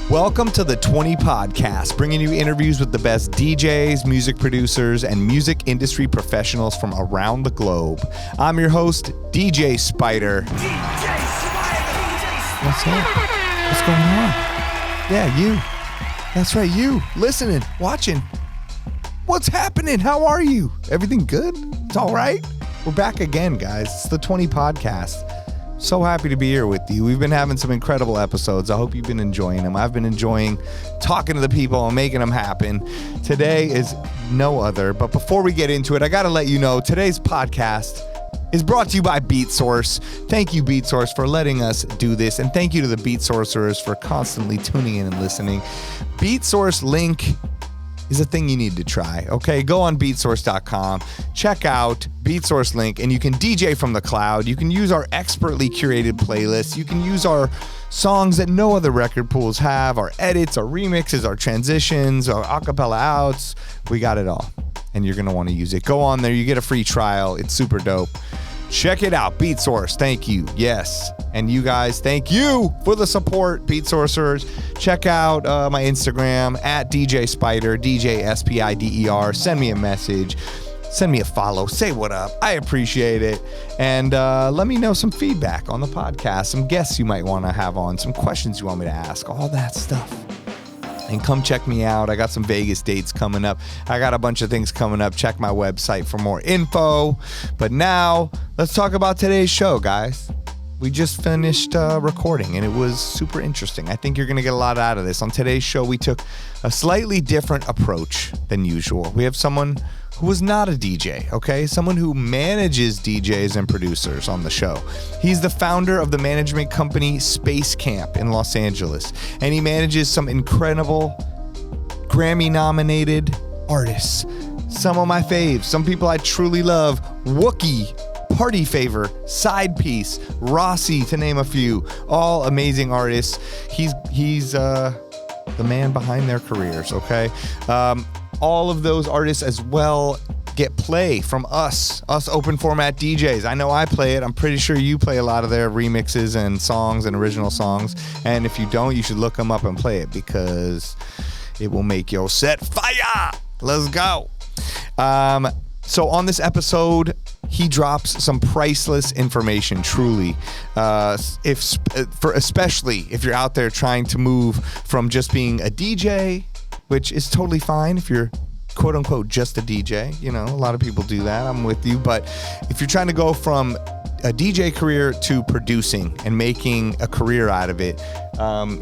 Welcome to the 20 Podcast, bringing you interviews with the best DJs, music producers, and music industry professionals from around the globe. I'm your host, DJ Spider. DJ Spider! What's up? What's going on? Yeah, you. That's right, you. Listening, watching. What's happening? How are you? Everything good? It's all right? We're back again, guys. It's the 20 Podcast. So happy to be here with you. We've been having some incredible episodes. I hope you've been enjoying them. I've been enjoying talking to the people and making them happen. Today is no other. But before we get into it, I got to let you know today's podcast is brought to you by Beatsource. Thank you, Beatsource, for letting us do this. And thank you to the Beatsourcers for constantly tuning in and listening. Beatsource link is a thing you need to try, okay? Go on Beatsource.com, check out Beatsource link, and you can DJ from the cloud. You can use our expertly curated playlists. You can use our songs that no other record pools have, our edits, our remixes, our transitions, our acapella outs. We got it all, and you're gonna wanna use it. Go on there, you get a free trial. It's super dope. Check it out, Beatsource. Thank you. Yes. And you guys, thank you for the support, Beatsourcers. Check out my Instagram at DJ Spider, DJSPIDER. Send me a message. Send me a follow. Say what up. I appreciate it. And let me know some feedback on the podcast, some guests you might want to have on, some questions you want me to ask, all that stuff. And come check me out. I got some Vegas dates coming up. I got a bunch of things coming up. Check my website for more info. But now, let's talk about today's show, guys. We just finished recording, and it was super interesting. I think you're going to get a lot out of this. On today's show, we took a slightly different approach than usual. We have someone who was not a DJ, okay? Someone who manages DJs and producers on the show. He's the founder of the management company Space Camp in Los Angeles, and he manages some incredible Grammy-nominated artists. Some of my faves, some people I truly love, Wuki, Party Favor, SIDEPIECE, Rossi, to name a few. All amazing artists. He's the man behind their careers, okay? All of those artists as well get play from us open format DJs. I know I play it. I'm pretty sure you play a lot of their remixes and songs and original songs. And if you don't, you should look them up and play it because it will make your set fire. Let's go. So on this episode, he drops some priceless information, truly. Especially if you're out there trying to move from just being a DJ, which is totally fine if you're quote unquote just a DJ. You know, a lot of people do that. I'm with you. But if you're trying to go from a DJ career to producing and making a career out of it,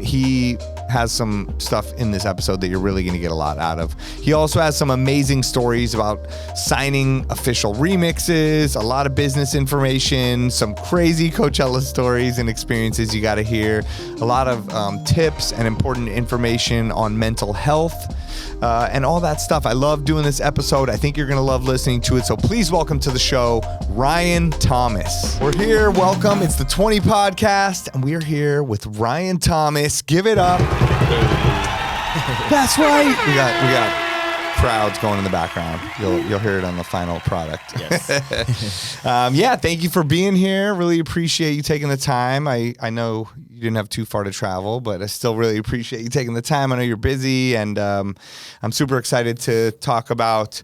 he has some stuff in this episode that you're really going to get a lot out of. He also has some amazing stories about signing official remixes, a lot of business information, some crazy Coachella stories and experiences you got to hear, a lot of tips and important information on mental health, and all that stuff. I love doing this episode. I think you're going to love listening to it. So please welcome to the show, Ryan Thomas. We're here. Welcome. It's the 20 Podcast, and we are here with Ryan Thomas. Give it up. That's right. We got crowds going in the background. You'll hear it on the final product. Yes. Yeah, thank you for being here. Really appreciate you taking the time. I know you didn't have too far to travel, but I still really appreciate you taking the time. I know you're busy, and I'm super excited to talk about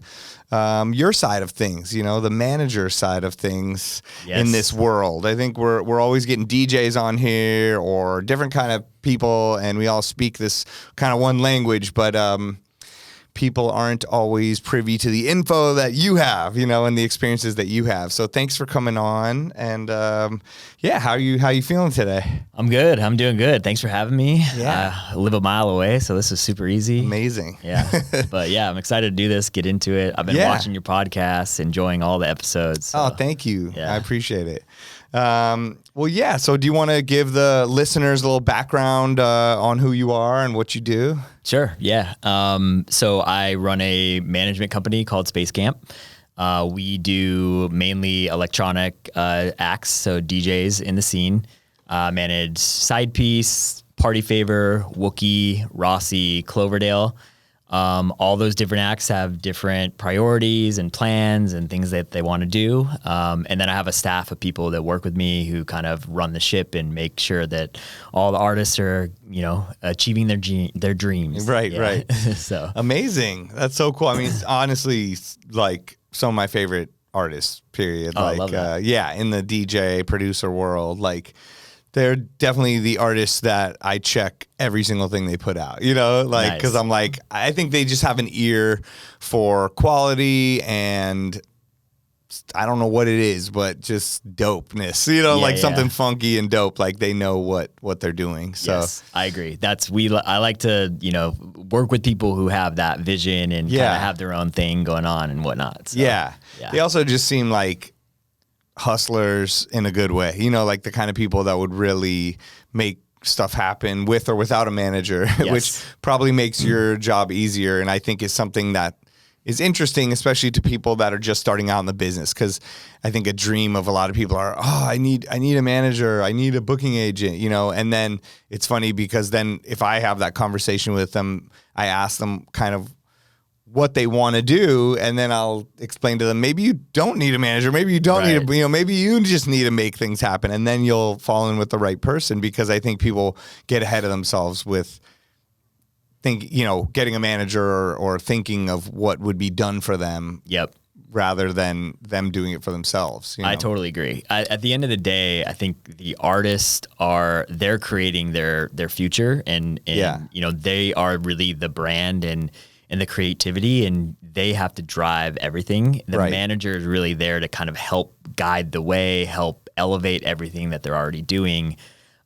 your side of things, you know, the manager side of things in this world. I think we're always getting DJs on here or different kind of people, and we all speak this kind of one language, but people aren't always privy to the info that you have, you know, and the experiences that you have. So thanks for coming on. And yeah, how you feeling today? I'm good. I'm doing good. Thanks for having me. Yeah. I live a mile away, so this is super easy. Amazing. Yeah. But yeah, I'm excited to do this, get into it. I've been watching your podcast, enjoying all the episodes. So. Oh, thank you. Yeah. I appreciate it. Well, yeah. So do you want to give the listeners a little background on who you are and what you do? Sure. Yeah. So I run a management company called Space Camp. We do mainly electronic acts, so DJs in the scene. Manage SIDEPIECE, Party Favor, Wuki, Rossi, Cloverdale. All those different acts have different priorities and plans and things that they want to do. And then I have a staff of people that work with me who kind of run the ship and make sure that all the artists are, achieving their dreams. Right, right. So amazing. That's so cool. I mean, it's honestly like some of my favorite artists, period. I love that. In the DJ producer world, like they're definitely the artists that I check every single thing they put out, because I'm like, I think they just have an ear for quality and I don't know what it is, but just dopeness, something funky and dope. Like they know what they're doing. So yes, I agree. I like to, work with people who have that vision and kind of have their own thing going on and whatnot. So, yeah. They also just seem like hustlers in a good way, like the kind of people that would really make stuff happen with or without a manager, which probably makes your job easier. And I think is something that is interesting, especially to people that are just starting out in the business. Cause I think a dream of a lot of people are, I need a manager. I need a booking agent, and then it's funny because then if I have that conversation with them, I ask them kind of what they want to do, and then I'll explain to them, maybe you don't need a manager, maybe you don't need maybe you just need to make things happen, and then you'll fall in with the right person, because I think people get ahead of themselves with getting a manager or thinking of what would be done for them. Yep. Rather than them doing it for themselves. I totally agree. At the end of the day, I think the artists they're creating their future, and they are really the brand and the creativity, and they have to drive everything. The manager is really there to kind of help guide the way, help elevate everything that they're already doing.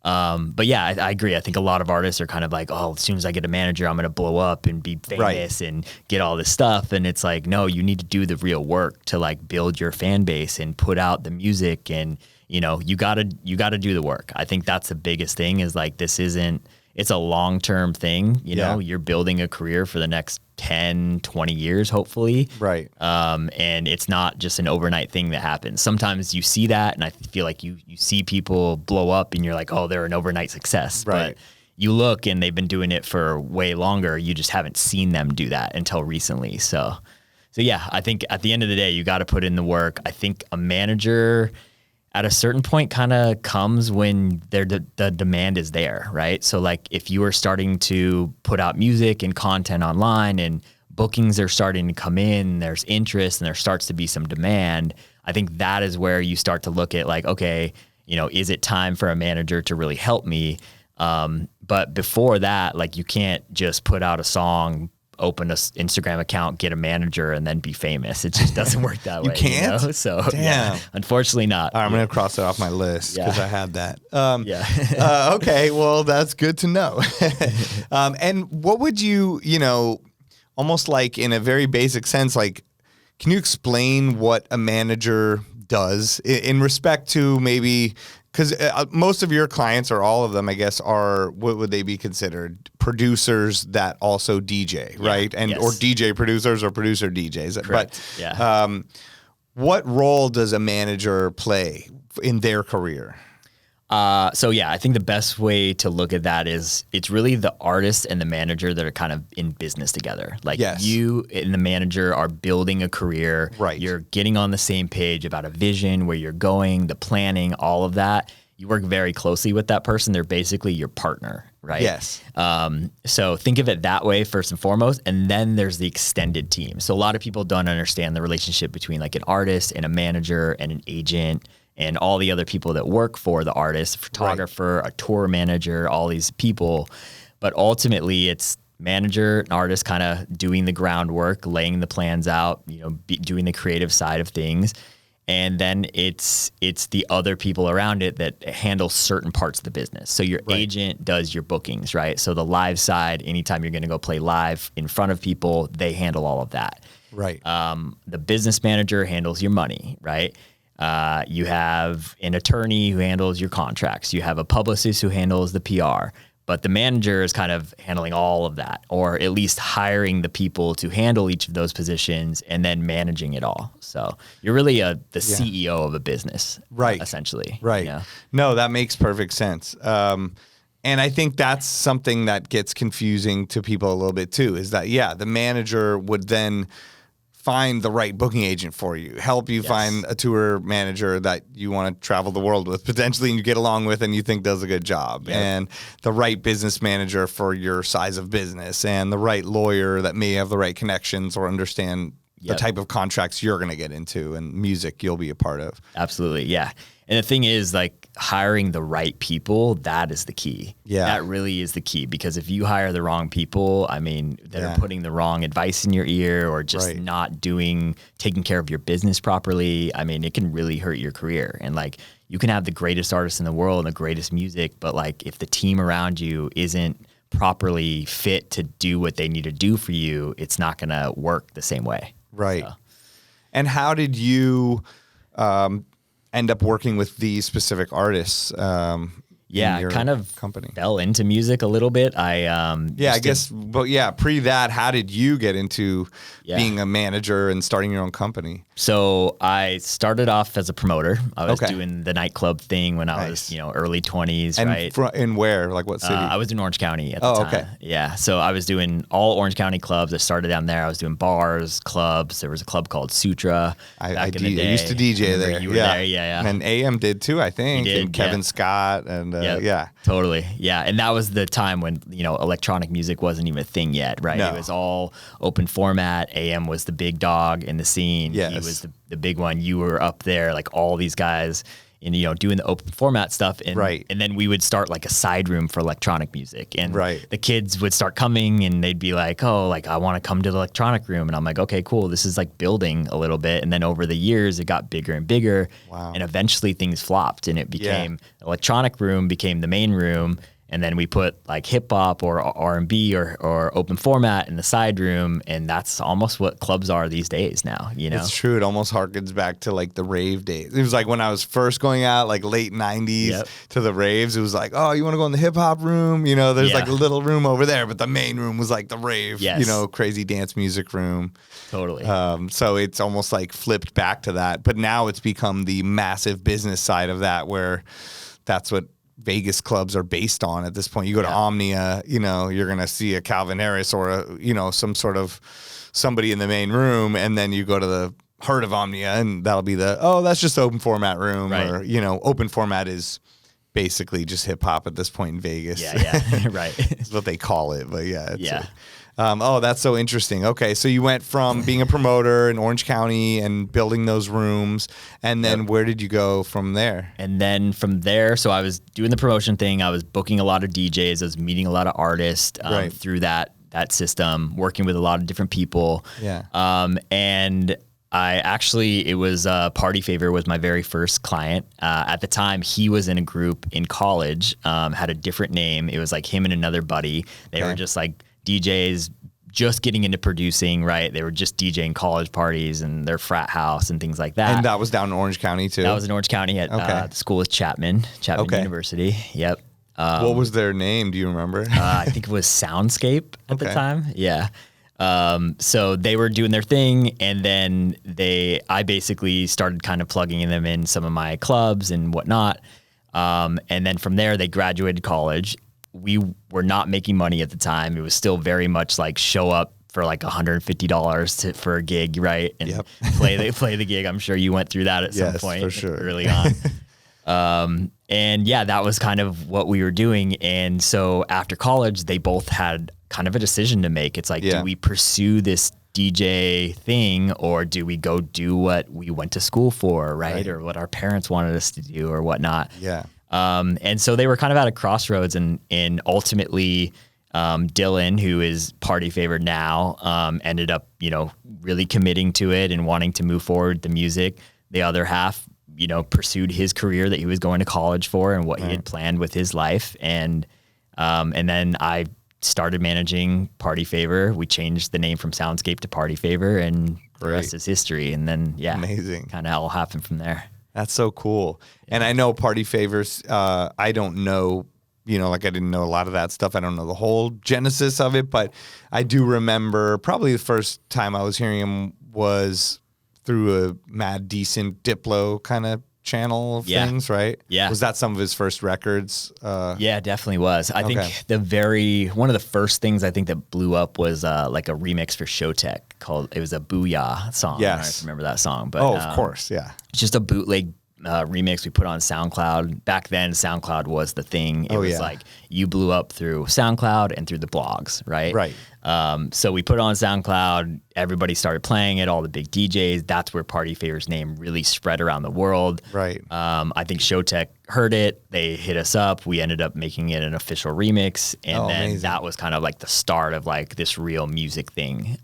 But yeah, I agree. I think a lot of artists are kind of like, as soon as I get a manager, I'm going to blow up and be famous and get all this stuff. And it's like, no, you need to do the real work to like build your fan base and put out the music, and you gotta do the work. I think that's the biggest thing, is like, it's a long-term thing. You're building a career for the next 10, 20 years, hopefully. Right. And it's not just an overnight thing that happens. Sometimes you see that, and I feel like you see people blow up and you're like, they're an overnight success. Right. But you look and they've been doing it for way longer. You just haven't seen them do that until recently. So yeah, I think at the end of the day, you got to put in the work. I think a manager at a certain point kind of comes when the demand is there, right? So like if you are starting to put out music and content online and bookings are starting to come in, there's interest and there starts to be some demand, I think that is where you start to look at like, okay, is it time for a manager to really help me? But before that, like you can't just put out a song, open an Instagram account, get a manager, and then be famous. It just doesn't work that way. You can't? So damn. Yeah, unfortunately not. All right, I'm going to cross it off my list because I had that. Okay, well, that's good to know. And what would you, almost like in a very basic sense, like, can you explain what a manager does in respect to maybe, because most of your clients, or all of them, I guess, are, what would they be considered? Producers that also DJ, right? And or DJ producers or producer DJs. Correct. But what role does a manager play in their career? I think the best way to look at that is it's really the artist and the manager that are kind of in business together. Like you and the manager are building a career. Right. You're getting on the same page about a vision, where you're going, the planning, all of that. You work very closely with that person. They're basically your partner, right? Yes. So think of it that way first and foremost. And then there's the extended team. So a lot of people don't understand the relationship between like an artist and a manager and an agent and all the other people that work for the artist, photographer, a tour manager, all these people. But ultimately, it's manager and artist kind of doing the groundwork, laying the plans out, doing the creative side of things. And then it's the other people around it that handle certain parts of the business. So your agent does your bookings, right? So the live side, anytime you're going to go play live in front of people, they handle all of that. Right. The business manager handles your money, right? You have an attorney who handles your contracts. You have a publicist who handles the PR. But the manager is kind of handling all of that, or at least hiring the people to handle each of those positions and then managing it all. So you're really the CEO of a business, right? Essentially, right? No, that makes perfect sense. And I think that's something that gets confusing to people a little bit too, is that, the manager would then find the right booking agent for you, help you find a tour manager that you want to travel the world with potentially and you get along with and you think does a good job, and the right business manager for your size of business, and the right lawyer that may have the right connections or understand the type of contracts you're going to get into and music you'll be a part of. Absolutely. Yeah. And the thing is, like, hiring the right people, that is the key. Yeah. That really is the key, because if you hire the wrong people, I mean, that are putting the wrong advice in your ear or just not taking care of your business properly, I mean, it can really hurt your career. And like, you can have the greatest artists in the world and the greatest music, but like, if the team around you isn't properly fit to do what they need to do for you, it's not going to work the same way. Right. So. And how did you end up working with these specific artists? Kind of company fell into music a little bit. I guess, but pre that, how did you get into being a manager and starting your own company? So I started off as a promoter. I was doing the nightclub thing when I was, early 20s, and right? In where? Like what city? I was in Orange County at the time. Okay. Yeah. So I was doing all Orange County clubs. I started down there. I was doing bars, clubs. There was a club called Sutra back in the day. I used to DJ there. You were there. Yeah. And AM did too, I think. And Kevin Scott and Totally. Yeah. And that was the time when, electronic music wasn't even a thing yet, right? No. It was all open format. AM was the big dog in the scene. Yes. He was the big one. You were up there, like all these guys and, doing the open format stuff. And, and then we would start like a side room for electronic music. And the kids would start coming and they'd be like, oh, like, I want to come to the electronic room. And I'm like, okay, cool. This is like building a little bit. And then over the years, it got bigger and bigger. Wow. And eventually things flopped and it became electronic room became the main room. And then we put like hip hop or R&B or open format in the side room. And that's almost what clubs are these days now, It's true. It almost harkens back to like the rave days. It was like when I was first going out, like late 90s to the raves, it was like, oh, you want to go in the hip hop room? There's like a little room over there, but the main room was like the rave, crazy dance music room. Totally. So it's almost like flipped back to that. But now it's become the massive business side of that, where that's what Vegas clubs are based on at this point. You go to Omnia, you're going to see a Calvin Harris or some sort of somebody in the main room. And then you go to the Heart of Omnia and that'll be that's just open format room. Right. Or, open format is basically just hip hop at this point in Vegas. Yeah. Right. It's what they call it. But that's so interesting. Okay, so you went from being a promoter in Orange County and building those rooms, and then where did you go from there? And then from there, so I was doing the promotion thing. I was booking a lot of DJs. I was meeting a lot of artists through that system, working with a lot of different people. Yeah. And it was Party Favor was my very first client. At the time, he was in a group in college, had a different name. It was like him and another buddy. They were just like DJs just getting into producing, right? They were just DJing college parties and their frat house and things like that. And that was down in Orange County too? That was in Orange County at the school with Chapman University. Yep. What was their name? Do you remember? I think it was Soundscape at the time. Yeah. So they were doing their thing, and then I basically started kind of plugging them in some of my clubs and whatnot. And then from there, they graduated college. We were not making money at the time. It was still very much like show up for like $150 for a gig, right? And play the gig. I'm sure you went through that at some point for sure. Early on. And that was kind of what we were doing. And so after college, they both had kind of a decision to make. It's like, do we pursue this DJ thing, or do we go do what we went to school for, right? Or what our parents wanted us to do or whatnot. Yeah. And so they were kind of at a crossroads, and ultimately, Dylan, who is Party Favor now, ended up, really committing to it and wanting to move forward the music. The other half, pursued his career that he was going to college for and what he had planned with his life. And then I started managing Party Favor. We changed the name from Soundscape to Party Favor, and the rest is history. And then, amazing. Kind of all happened from there. That's so cool. And I know Party Favors, I don't know, I didn't know a lot of that stuff. I don't know the whole genesis of it, but I do remember probably the first time I was hearing him was through a Mad Decent Diplo kind of channel things, right? Yeah. Was that some of his first records? Yeah, definitely was. I think one of the first things I think that blew up was like a remix for Showtek called, it was a Booyah song. Yes. I don't know if you remember that song, but of course, yeah. It's just a bootleg remix we put on SoundCloud. Back then, SoundCloud was the thing. It was like you blew up through SoundCloud and through the blogs, right? Right. So we put it on SoundCloud. Everybody started playing it, all the big DJs. That's where Party Favor's name really spread around the world. Right. I think Showtek heard it. They hit us up. We ended up making it an official remix. And then amazing. that was kind of like the start of like this real music thing.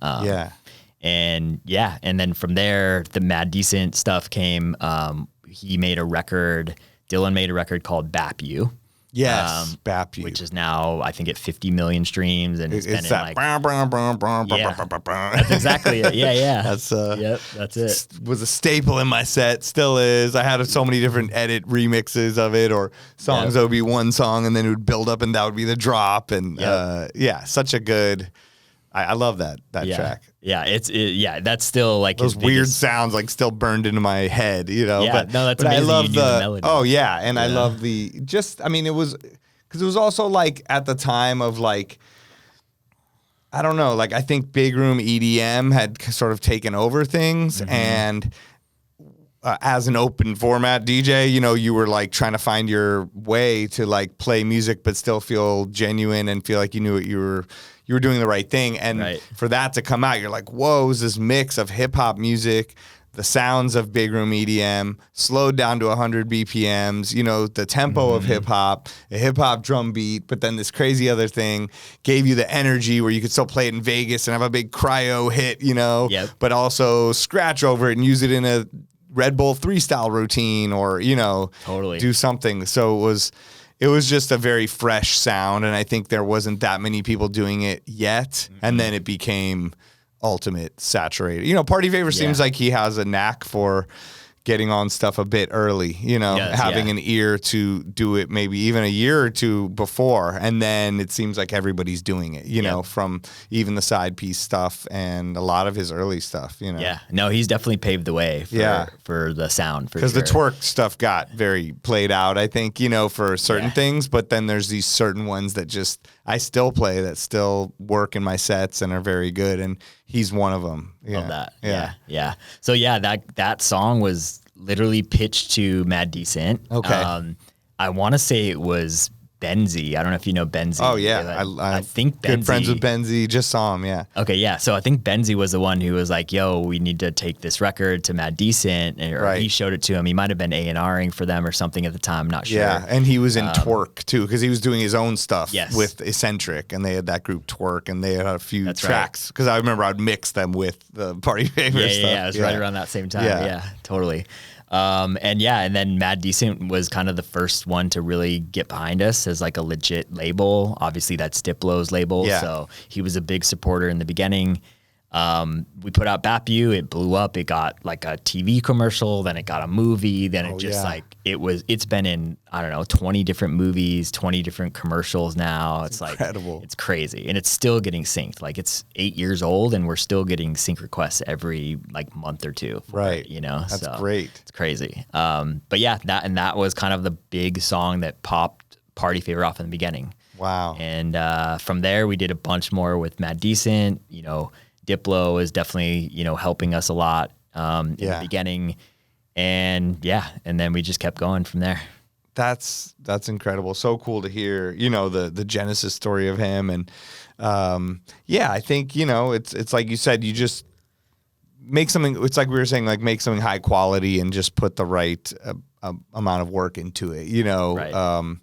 And then from there, the Mad Decent stuff came. He made a record. Dylan made a record called Bap You. Yes, Bap You. Which is now, I think, at 50 million streams. And it's been in that like... That's exactly it. Yeah. That's that's it. Was a staple in my set, still is. I had so many different edit remixes of it, or songs that would be one song and then it would build up and that would be the drop. And such a good... I love that track. Yeah, that's still like those weird sounds like still burned into my head, you know. Yeah, that's amazing. I love the melody. Oh yeah, and I love it was because it was also like at the time of like, I don't know, like I think big room EDM had sort of taken over things, and as an open format DJ, you know, you were like trying to find your way to like play music but still feel genuine and feel like you knew what you were doing the right thing. And for that to come out, you're like, whoa, is this mix of hip hop music, the sounds of big room EDM, slowed down to 100 BPMs, you know, the tempo of hip hop, a hip hop drum beat, but then this crazy other thing gave you the energy where you could still play it in Vegas and have a big cryo hit, you know, but also scratch over it and use it in a Red Bull 3 style routine, or, you know, do something. So it was just a very fresh sound, and I think there wasn't that many people doing it yet. And then it became ultimate saturated. You know, Party Favor seems like he has a knack for getting on stuff a bit early, you know, having an ear to do it maybe even a year or two before. And then it seems like everybody's doing it, you know, from even the side piece stuff and a lot of his early stuff, you know. Yeah, no, he's definitely paved the way for the sound, for sure. Because the twerk stuff got very played out, I think, you know, for certain things. But then there's these certain ones that just I still play that still work in my sets and are very good. And he's one of them. Love that. Yeah. So that song was literally pitched to Mad Decent. Okay. I want to say it was Benzie. I don't know if you know Benzie. Oh yeah, I think Benzie. Good friends with Benzie. Just saw him. Yeah. Okay, yeah. So I think Benzie was the one who was like, "Yo, we need to take this record to Mad Decent," or he showed it to him. He might have been A&Ring for them or something at the time. I'm not sure. Yeah, and he was in Twerk too, because he was doing his own stuff with Eccentric, and they had that group Twerk, and they had a few tracks. Because I remember I'd mix them with the Party Favor stuff. Yeah, it was right around that same time. Yeah, totally. And then Mad Decent was kind of the first one to really get behind us as like a legit label. Obviously that's Diplo's label. So he was a big supporter in the beginning. We put out Bap You, it blew up. It got like a TV commercial, then it got a movie, then it's been in, I don't know, 20 different movies, 20 different commercials now. It's incredible. Like, it's crazy. And it's still getting synced. Like it's 8 years old and we're still getting sync requests every like month or two. It, you know, that's great. It's crazy. But yeah, that was kind of the big song that popped Party Favor off in the beginning. Wow. And from there we did a bunch more with Mad Decent, you know. Diplo is definitely, you know, helping us a lot in the beginning. And then we just kept going from there. That's incredible. So cool to hear, you know, the genesis story of him. And I think, you know, it's like you said, you just make something, it's like we were saying, like make something high quality and just put the right amount of work into it, you know. Right.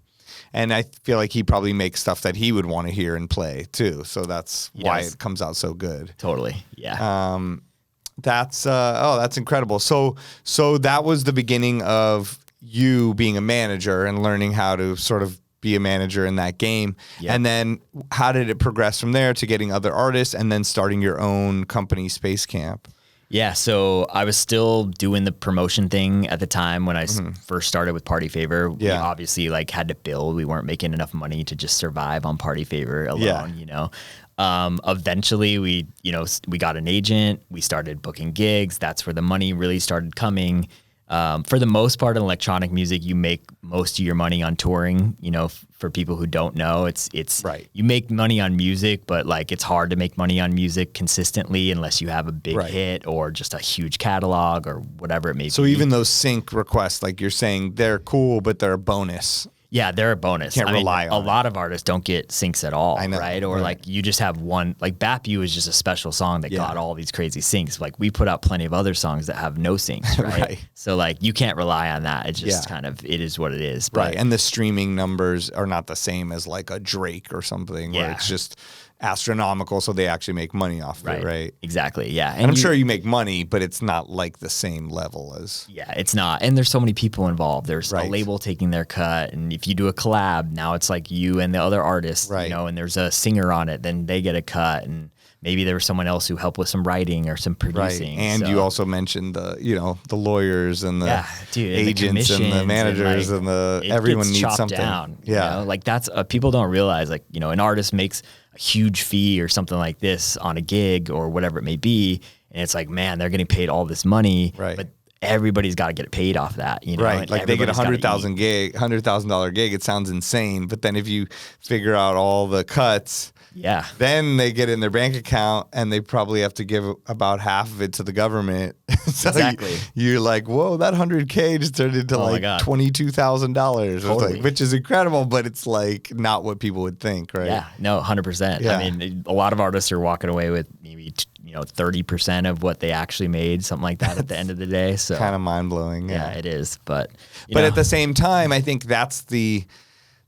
And I feel like he probably makes stuff that he would want to hear and play too. So that's why it comes out so good. Totally. Yeah. That's incredible. So that was the beginning of you being a manager and learning how to sort of be a manager in that game. Yep. And then how did it progress from there to getting other artists and then starting your own company, Space Camp? Yeah, so I was still doing the promotion thing at the time when I first started with Party Favor. We obviously like had to build. We weren't making enough money to just survive on Party Favor alone, you know. Eventually we got an agent. We started booking gigs. That's where the money really started coming. For the most part in electronic music, you make most of your money on touring. You know, for people who don't know, it's Right. You make money on music, but like it's hard to make money on music consistently unless you have a big hit or just a huge catalog or whatever it may be. So even those sync requests, like you're saying, they're cool, but they're a bonus. Yeah, they're a bonus. Can't rely on a lot of artists don't get syncs at all, right? Or like you just have one, like Bap You is just a special song that got all these crazy syncs. Like we put out plenty of other songs that have no syncs, right? So like you can't rely on that. It's just kind of, it is what it is. But, And the streaming numbers are not the same as like a Drake or something where it's just astronomical, so they actually make money off of it, right? Exactly, yeah. And I'm sure you make money, but it's not like the same level as... Yeah, it's not. And there's so many people involved. There's a label taking their cut, and if you do a collab, now it's like you and the other artists, you know, and there's a singer on it, then they get a cut, and maybe there was someone else who helped with some writing or some producing. And you also mentioned the, you know, the lawyers and the agents and the managers and the everyone needs something. Down, you know? Like that's people don't realize, like, you know, an artist makes a huge fee or something like this on a gig or whatever it may be, and it's like, man, they're getting paid all this money, but everybody's got to get paid off that, you know. Like they get $100,000 gig. It sounds insane, but then if you figure out all the cuts, then they get in their bank account and they probably have to give about half of it to the government. So you're like, whoa, that $100K just turned into like $22,000, like, which is incredible, but it's like not what people would think, right? Yeah, no, 100%. I mean, a lot of artists are walking away with maybe 30% of what they actually made, something like that at the end of the day. So kind of mind blowing. Yeah, it is. But at the same time, I think that's the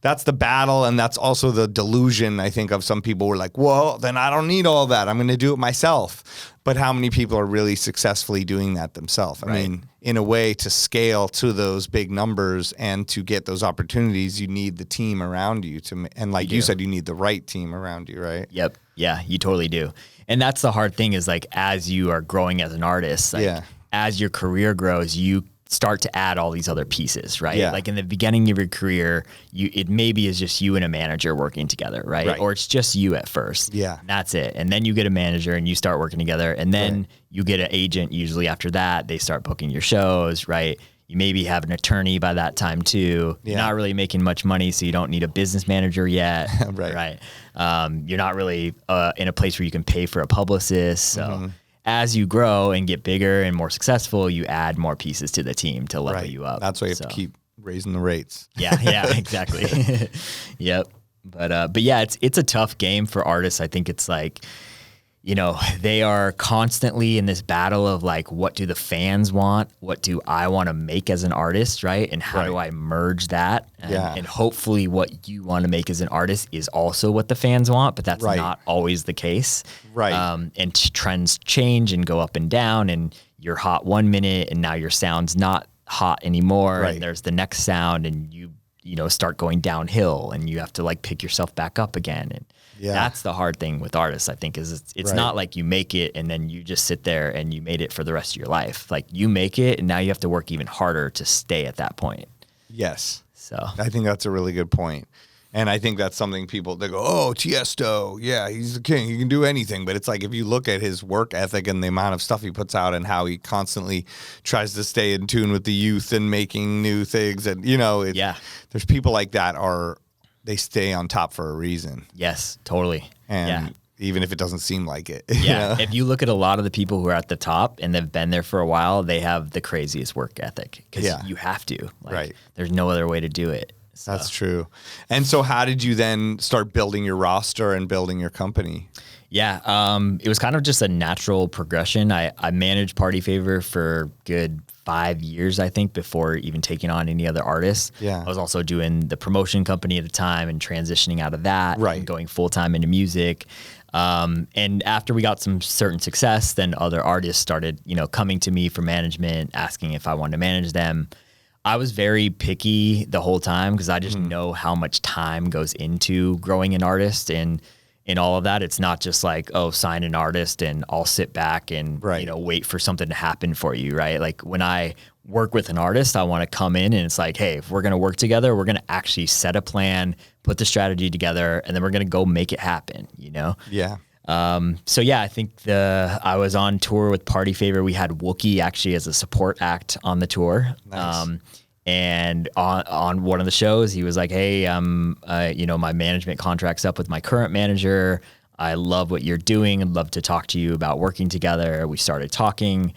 battle, and that's also the delusion, I think, of some people who are like, well, then I don't need all that. I'm going to do it myself. But how many people are really successfully doing that themselves? I mean, in a way, to scale to those big numbers and to get those opportunities, you need the team around you. And like you said, you need the right team around you, right? Yep. Yeah, you totally do. And that's the hard thing is, like, as you are growing as an artist, like, as your career grows, you start to add all these other pieces, right? Like in the beginning of your career, it maybe is just you and a manager working together, right? Or it's just you at first. And that's it. And then you get a manager and you start working together, and then you get an agent usually after that. They start booking your shows, right? You maybe have an attorney by that time too. You're not really making much money, so you don't need a business manager yet, right? You're not really in a place where you can pay for a publicist, so as you grow and get bigger and more successful, you add more pieces to the team to level you up. That's why you have to keep raising the rates. Yeah, exactly. Yep. But yeah, it's a tough game for artists. I think it's like, you know, they are constantly in this battle of like, what do the fans want? What do I want to make as an artist, right? And how do I merge that? And hopefully what you want to make as an artist is also what the fans want, but that's not always the case. And trends change and go up and down, and you're hot 1 minute and now your sound's not hot anymore. And there's the next sound, and you know, start going downhill, and you have to like pick yourself back up again. And that's the hard thing with artists, I think, is it's not like you make it and then you just sit there and you made it for the rest of your life. Like you make it and now you have to work even harder to stay at that point. Yes. So I think that's a really good point. And I think that's something they go, oh, Tiesto, yeah, he's the king, he can do anything. But it's like, if you look at his work ethic and the amount of stuff he puts out and how he constantly tries to stay in tune with the youth and making new things, and, you know, there's people like that they stay on top for a reason. Yes, totally. And even if it doesn't seem like it. Yeah. If you look at a lot of the people who are at the top and they've been there for a while, they have the craziest work ethic because you have to. Like, there's no other way to do it. So. That's true. And so how did you then start building your roster and building your company? Yeah, it was kind of just a natural progression. I managed Party Favor for good 5 years, I think, before even taking on any other artists. I was also doing the promotion company at the time and transitioning out of that and going full-time into music. And after we got some certain success, then other artists started, you know, coming to me for management, asking if I wanted to manage them. I was very picky the whole time because I just know how much time goes into growing an artist, and in all of that, it's not just like, oh, sign an artist and I'll sit back and you know, wait for something to happen for you, right? Like when I work with an artist, I want to come in and it's like, hey, if we're going to work together, we're going to actually set a plan, put the strategy together, and then we're going to go make it happen, you know? So yeah, I think I was on tour with Party Favor. We had Wuki actually as a support act on the tour. Nice. And on one of the shows, he was like, "Hey, my management contract's up with my current manager. I love what you're doing. I'd love to talk to you about working together." We started talking,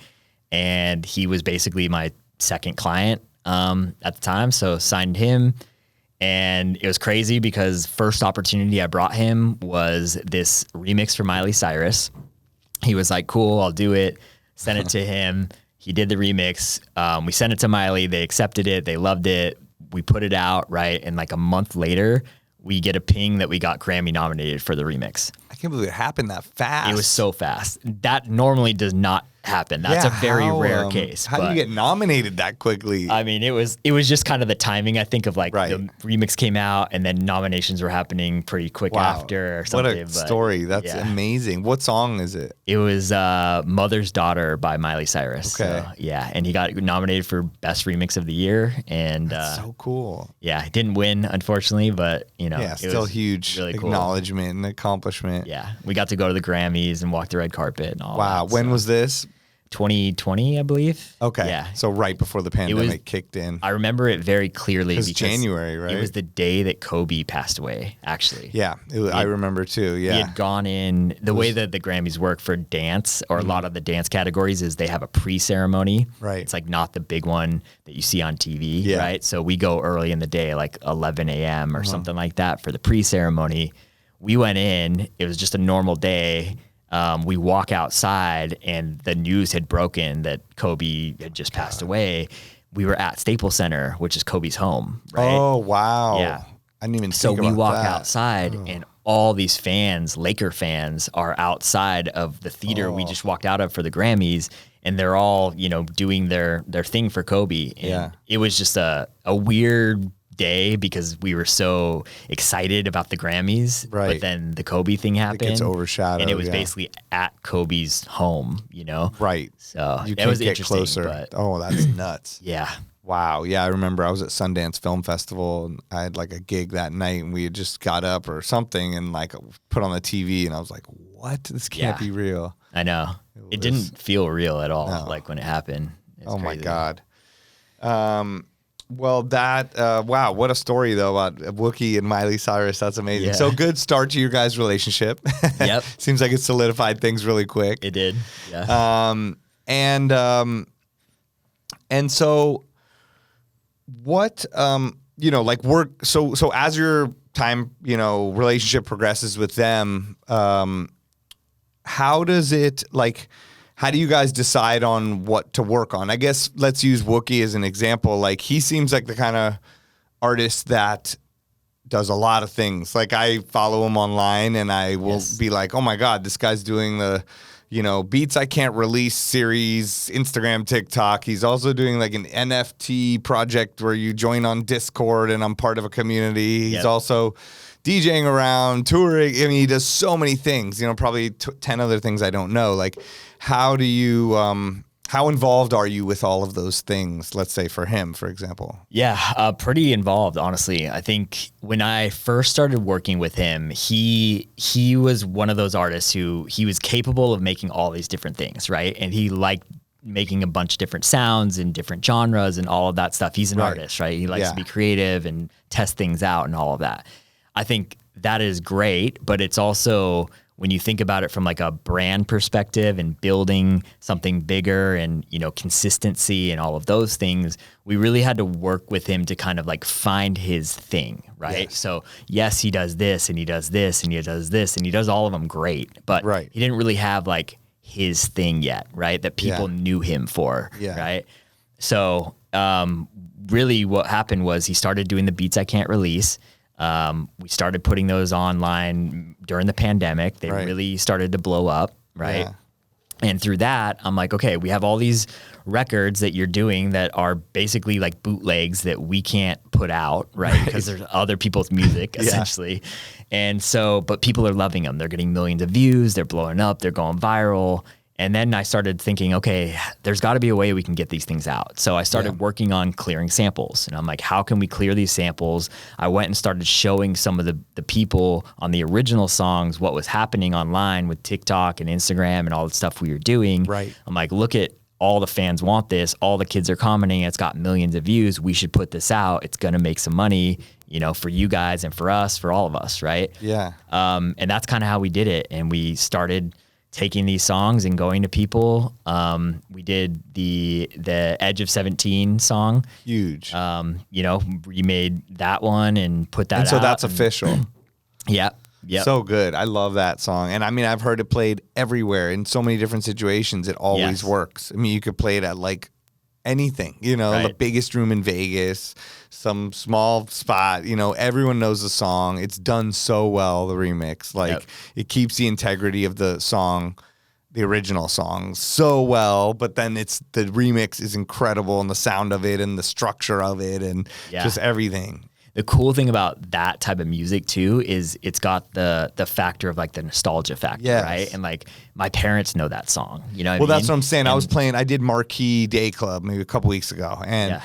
and he was basically my second client at the time. So signed him. And it was crazy because first opportunity I brought him was this remix for Miley Cyrus. He was like, "Cool, I'll do it." Sent it to him. He did the remix. We sent it to Miley. They accepted it. They loved it. We put it out, right? And like a month later, we get a ping that we got Grammy nominated for the remix. I can't believe it happened that fast. It was so fast. That normally does not happen. That's a very rare case. How do you get nominated that quickly? I mean, it was just kind of the timing, I think, of like the remix came out and then nominations were happening pretty quick after or something. What a story. That's amazing. What song is it? It was Mother's Daughter by Miley Cyrus. Okay. So, yeah. And he got nominated for Best Remix of the Year. And that's so cool. Yeah. He didn't win, unfortunately, but it still was huge really cool. Acknowledgement and accomplishment. Yeah. We got to go to the Grammys and walk the red carpet and all that. Wow. When was this? 2020, I believe. Okay. Yeah. So right before the pandemic kicked in. I remember it very clearly because because January, right? It was the day that Kobe passed away, actually. Yeah. I remember too. Yeah. He had gone in. The way that the Grammys work for dance or a lot of the dance categories is they have a pre-ceremony. Right. It's like not the big one that you see on TV, Yeah. right? So we go early in the day, like 11 a.m. or something like that for the pre-ceremony. We went in. It was just a normal day. We walk outside and the news had broken that Kobe had just passed away. We were at Staples Center, which is Kobe's home, right? Oh, wow. Yeah. I didn't even So think we about walk that. outside and all these fans, Laker fans, are outside of the theater we just walked out of for the Grammys, and they're all, doing their thing for Kobe. And it was just a weird day because we were so excited about the Grammys, but then the Kobe thing happened. It gets overshadowed. And it was basically at Kobe's home, Right. So You it can't was get interesting. closer. But Oh, that's nuts. yeah. Wow. Yeah, I remember I was at Sundance Film Festival and I had like a gig that night and we had just got up or something and like put on the TV and I was like, what? This can't be real. I know. It didn't feel real at all, like when it happened. It's my crazy. God. Well, wow, what a story though about Wuki and Miley Cyrus. That's amazing. Yeah. So good start to your guys' relationship. Yep. Seems like it solidified things really quick. It did. Yeah. And so what, like work, so as your time, relationship progresses with them, how does it how do you guys decide on what to work on? I guess let's use Wuki as an example. Like he seems like the kind of artist that does a lot of things. Like I follow him online and I will be like, oh my God, this guy's doing the, Beats I Can't Release series, Instagram, TikTok. He's also doing like an NFT project where you join on Discord and I'm part of a community. He's also DJing around, touring. I mean, he does so many things, probably 10 other things I don't know. Like, how do you, how involved are you with all of those things? Let's say for him, for example. Yeah, pretty involved, honestly. I think when I first started working with him, he was one of those artists who he was capable of making all these different things, right? And he liked making a bunch of different sounds and different genres and all of that stuff. He's an artist, right? He likes to be creative and test things out and all of that. I think that is great, but it's also when you think about it from like a brand perspective and building something bigger and, consistency and all of those things, we really had to work with him to kind of like find his thing, right? Yes. So yes, he does this and he does this and he does this and he does all of them great, but he didn't really have like his thing yet, right? That people knew him for, right? So really what happened was he started doing the Beats I Can't Release. We started putting those online during the pandemic. They really started to blow up, right? Yeah. And through that, I'm like, okay, we have all these records that you're doing that are basically like bootlegs that we can't put out, right? Because there's other people's music, essentially. And so, but people are loving them. They're getting millions of views. They're blowing up. They're going viral. And then I started thinking, okay, there's got to be a way we can get these things out. So I started working on clearing samples. And I'm like, how can we clear these samples? I went and started showing some of the people on the original songs what was happening online with TikTok and Instagram and all the stuff we were doing. Right. I'm like, look at all the fans want this. All the kids are commenting. It's got millions of views. We should put this out. It's going to make some money, you know, for you guys and for us, for all of us. Right. Yeah. And that's kind of how we did it. And we started taking these songs and going to people. We did the Edge of 17 song. Huge. You know, we made that one and put that out. And so that's official. Yeah. Yeah. So good. I love that song. And I mean, I've heard it played everywhere in so many different situations. It always works. I mean, you could play it at like anything, you know, the biggest room in Vegas, some small spot, you know, everyone knows the song. It's done so well, the remix. Like it keeps the integrity of the song, the original song so well, but then the remix is incredible, and the sound of it and the structure of it and just everything. The cool thing about that type of music too is it's got the factor of like the nostalgia factor, right? And like my parents know that song, you know what I mean? That's what I'm saying. I did Marquee Day Club maybe a couple weeks ago, and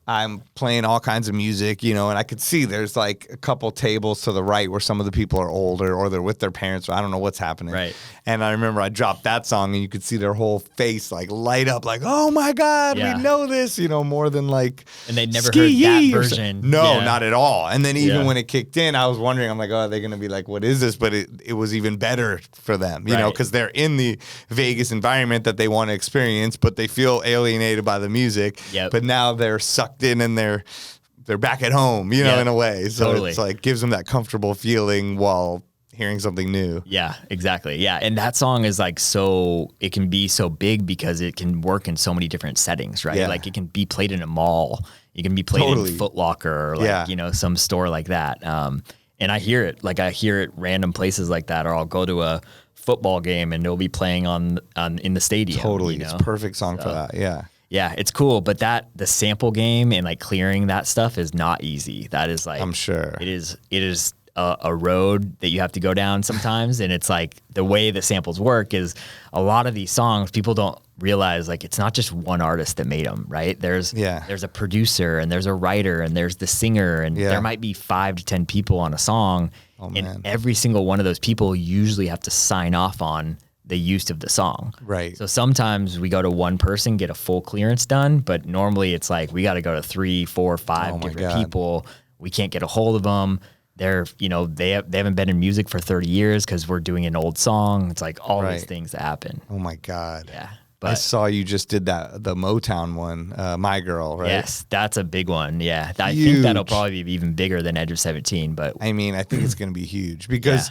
I'm playing all kinds of music, you know, and I could see there's like a couple tables to the right where some of the people are older or they're with their parents, or I don't know what's happening. Right. And I remember I dropped that song and you could see their whole face like light up like, oh my God, we know this, you know, more than like and they never heard that version. No, not at all. And then even when it kicked in, I was wondering, I'm like, oh, are they going to be like, what is this? But it was even better for them, you know, because they're in the Vegas environment that they want to experience, but they feel alienated by the music. But now they're sucked in and they're back at home, you know, in a way. So it's like gives them that comfortable feeling while hearing something new. Yeah, exactly. Yeah. And that song is like it can be so big because it can work in so many different settings, right? Like it can be played in a mall. It can be played in Foot Locker or like, you know, some store like that. And I hear it random places like that, or I'll go to a football game and it'll be playing in the stadium. Totally. You know? It's a perfect song for that. Yeah. Yeah, it's cool, but the sample game and like clearing that stuff is not easy. That is like, I'm sure it is a road that you have to go down sometimes. And it's like the way the samples work is a lot of these songs, people don't realize like it's not just one artist that made them, right? There's a producer and there's a writer and there's the singer and there might be 5 to 10 people on a song. And every single one of those people usually have to sign off on the use of the song. Right. So sometimes we go to one person, get a full clearance done, but normally it's like we got to go to 3, 4, 5 different people. We can't get a hold of them. They're, you know, they haven't been in music for 30 years because we're doing an old song. It's like all these things that happen. Oh my God. Yeah. But I saw you just did the Motown one, My Girl, right? Yes, that's a big one. Yeah. I think that'll probably be even bigger than Edge of 17, but I mean, I think it's going to be huge because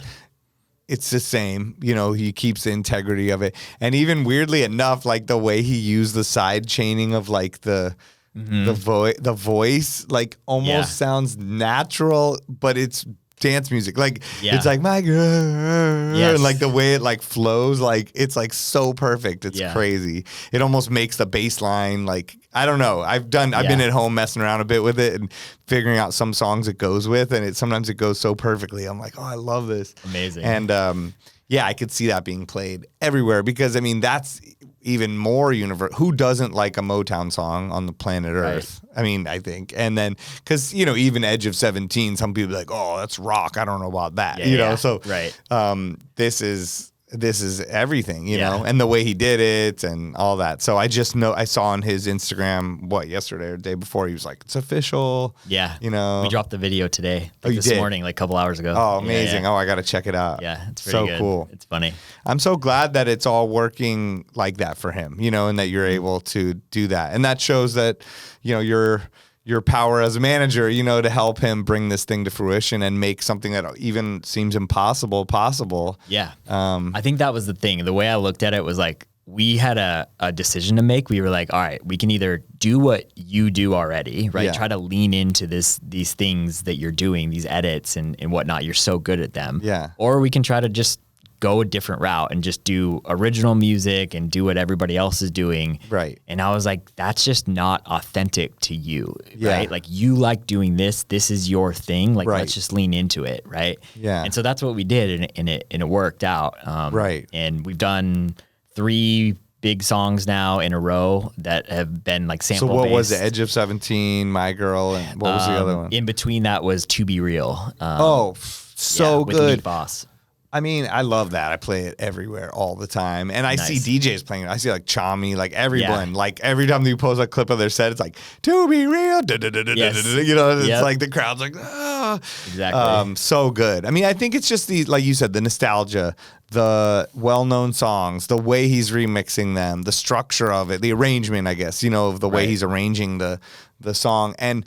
it's the same, you know, he keeps the integrity of it. And even weirdly enough, like the way he used the side chaining of like the voice, like almost sounds natural, but it's dance music. Like it's like my girl, and like the way it like flows, like it's like so perfect. It's crazy. It almost makes the bass line like, I don't know. I've been at home messing around a bit with it and figuring out some songs it goes with, and sometimes it goes so perfectly. I'm like, oh, I love this. Amazing. And I could see that being played everywhere because I mean that's even more universal. Who doesn't like a Motown song on the planet Earth? I mean, I think. And then, because, you know, even Edge of 17, some people are like, oh, that's rock. I don't know about that. You know, so this is everything, you know, and the way he did it and all that. So I just know, I saw on his Instagram, yesterday or the day before, he was like, it's official. Yeah. You know. We dropped the video today. This morning, like a couple hours ago. Oh, amazing. Yeah. Oh, I got to check it out. Yeah, it's pretty good. Cool. It's funny. I'm so glad that it's all working like that for him, you know, and that you're able to do that. And that shows that, you know, your power as a manager, you know, to help him bring this thing to fruition and make something that even seems impossible possible. Yeah. I think that was the thing. The way I looked at it was like, we had a decision to make. We were like, all right, we can either do what you do already, right? Try to lean into these things that you're doing, these edits and whatnot. You're so good at them. Yeah. Or we can try to just go a different route and just do original music and do what everybody else is doing. Right. And I was like, that's just not authentic to you, right? Like you like doing this is your thing. Like let's just lean into it, right? Yeah. And so that's what we did and it worked out. Right. And we've done 3 big songs now in a row that have been like sample based. So what was it? Edge of 17, My Girl, and what was the other one? In between that was To Be Real. So with good. Meat Boss. I mean, I love that. I play it everywhere all the time. And I see DJs playing it. I see like Chami, like everyone. Like every time you post a clip of their set, it's like, to be real. Yes. You know, it's like the crowd's like, ah. Exactly. So good. I mean, I think it's just like you said, the nostalgia, the well-known songs, the way he's remixing them, the structure of it, the arrangement, I guess, of the way he's arranging the song. And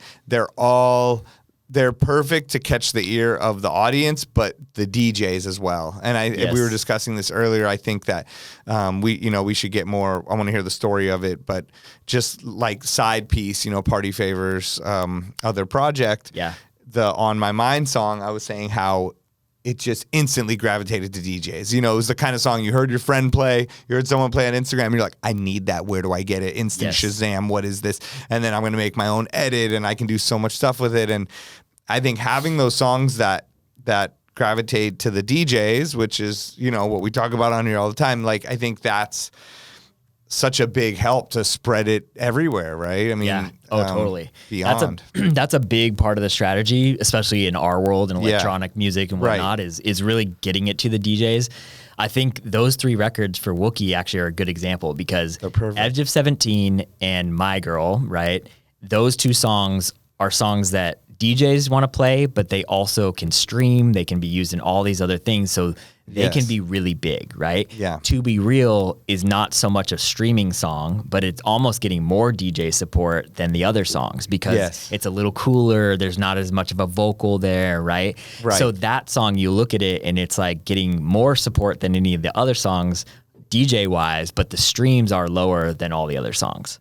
they're perfect to catch the ear of the audience, but the DJs as well. And we were discussing this earlier. I think that we should get more. I want to hear the story of it, but just like SIDEPIECE, Party Favors, other project. Yeah. The On My Mind song, I was saying how it just instantly gravitated to DJs. It was the kind of song you heard your friend play, you heard someone play on Instagram, and you're like, I need that. Where do I get it? Instant Shazam. What is this? And then I'm going to make my own edit, and I can do so much stuff with it. And I think having those songs that gravitate to the DJs, which is, what we talk about on here all the time, like, I think that's such a big help to spread it everywhere, right? I mean, totally. Beyond. That's a big part of the strategy, especially in our world and electronic music and whatnot, is really getting it to the DJs. I think those 3 records for Wuki actually are a good example because Edge of 17 and My Girl, right? Those 2 songs are songs that DJs want to play, but they also can stream. They can be used in all these other things. So they can be really big, right? Yeah. To Be Real is not so much a streaming song, but it's almost getting more DJ support than the other songs because it's a little cooler. There's not as much of a vocal there, right? So that song, you look at it and it's like getting more support than any of the other songs DJ wise, but the streams are lower than all the other songs.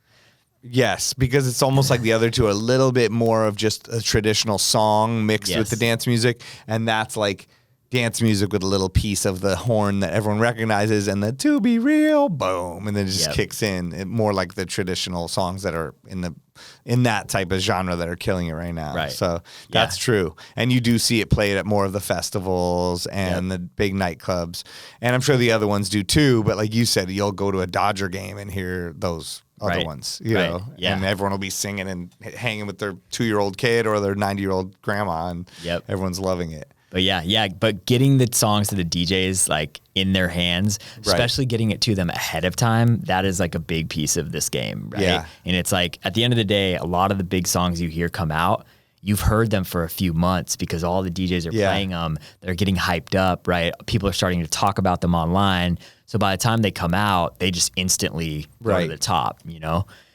Yes, because it's almost like the other 2 are a little bit more of just a traditional song mixed with the dance music. And that's like dance music with a little piece of the horn that everyone recognizes and the To Be Real, boom. And then it just kicks in. More like the traditional songs that are in that type of genre that are killing it right now. Right. So that's true. And you do see it played at more of the festivals and the big nightclubs. And I'm sure the other ones do too. But like you said, you'll go to a Dodger game and hear those other ones, know, and everyone will be singing and hanging with their 2-year-old kid or their 90-year-old grandma, and everyone's loving it. But but getting the songs to the DJs like in their hands, especially getting it to them ahead of time, that is like a big piece of this game, right? Yeah. And it's like at the end of the day, a lot of the big songs you hear come out, you've heard them for a few months because all the DJs are playing them. They're getting hyped up, right? People are starting to talk about them online. So by the time they come out, they just instantly go to the top,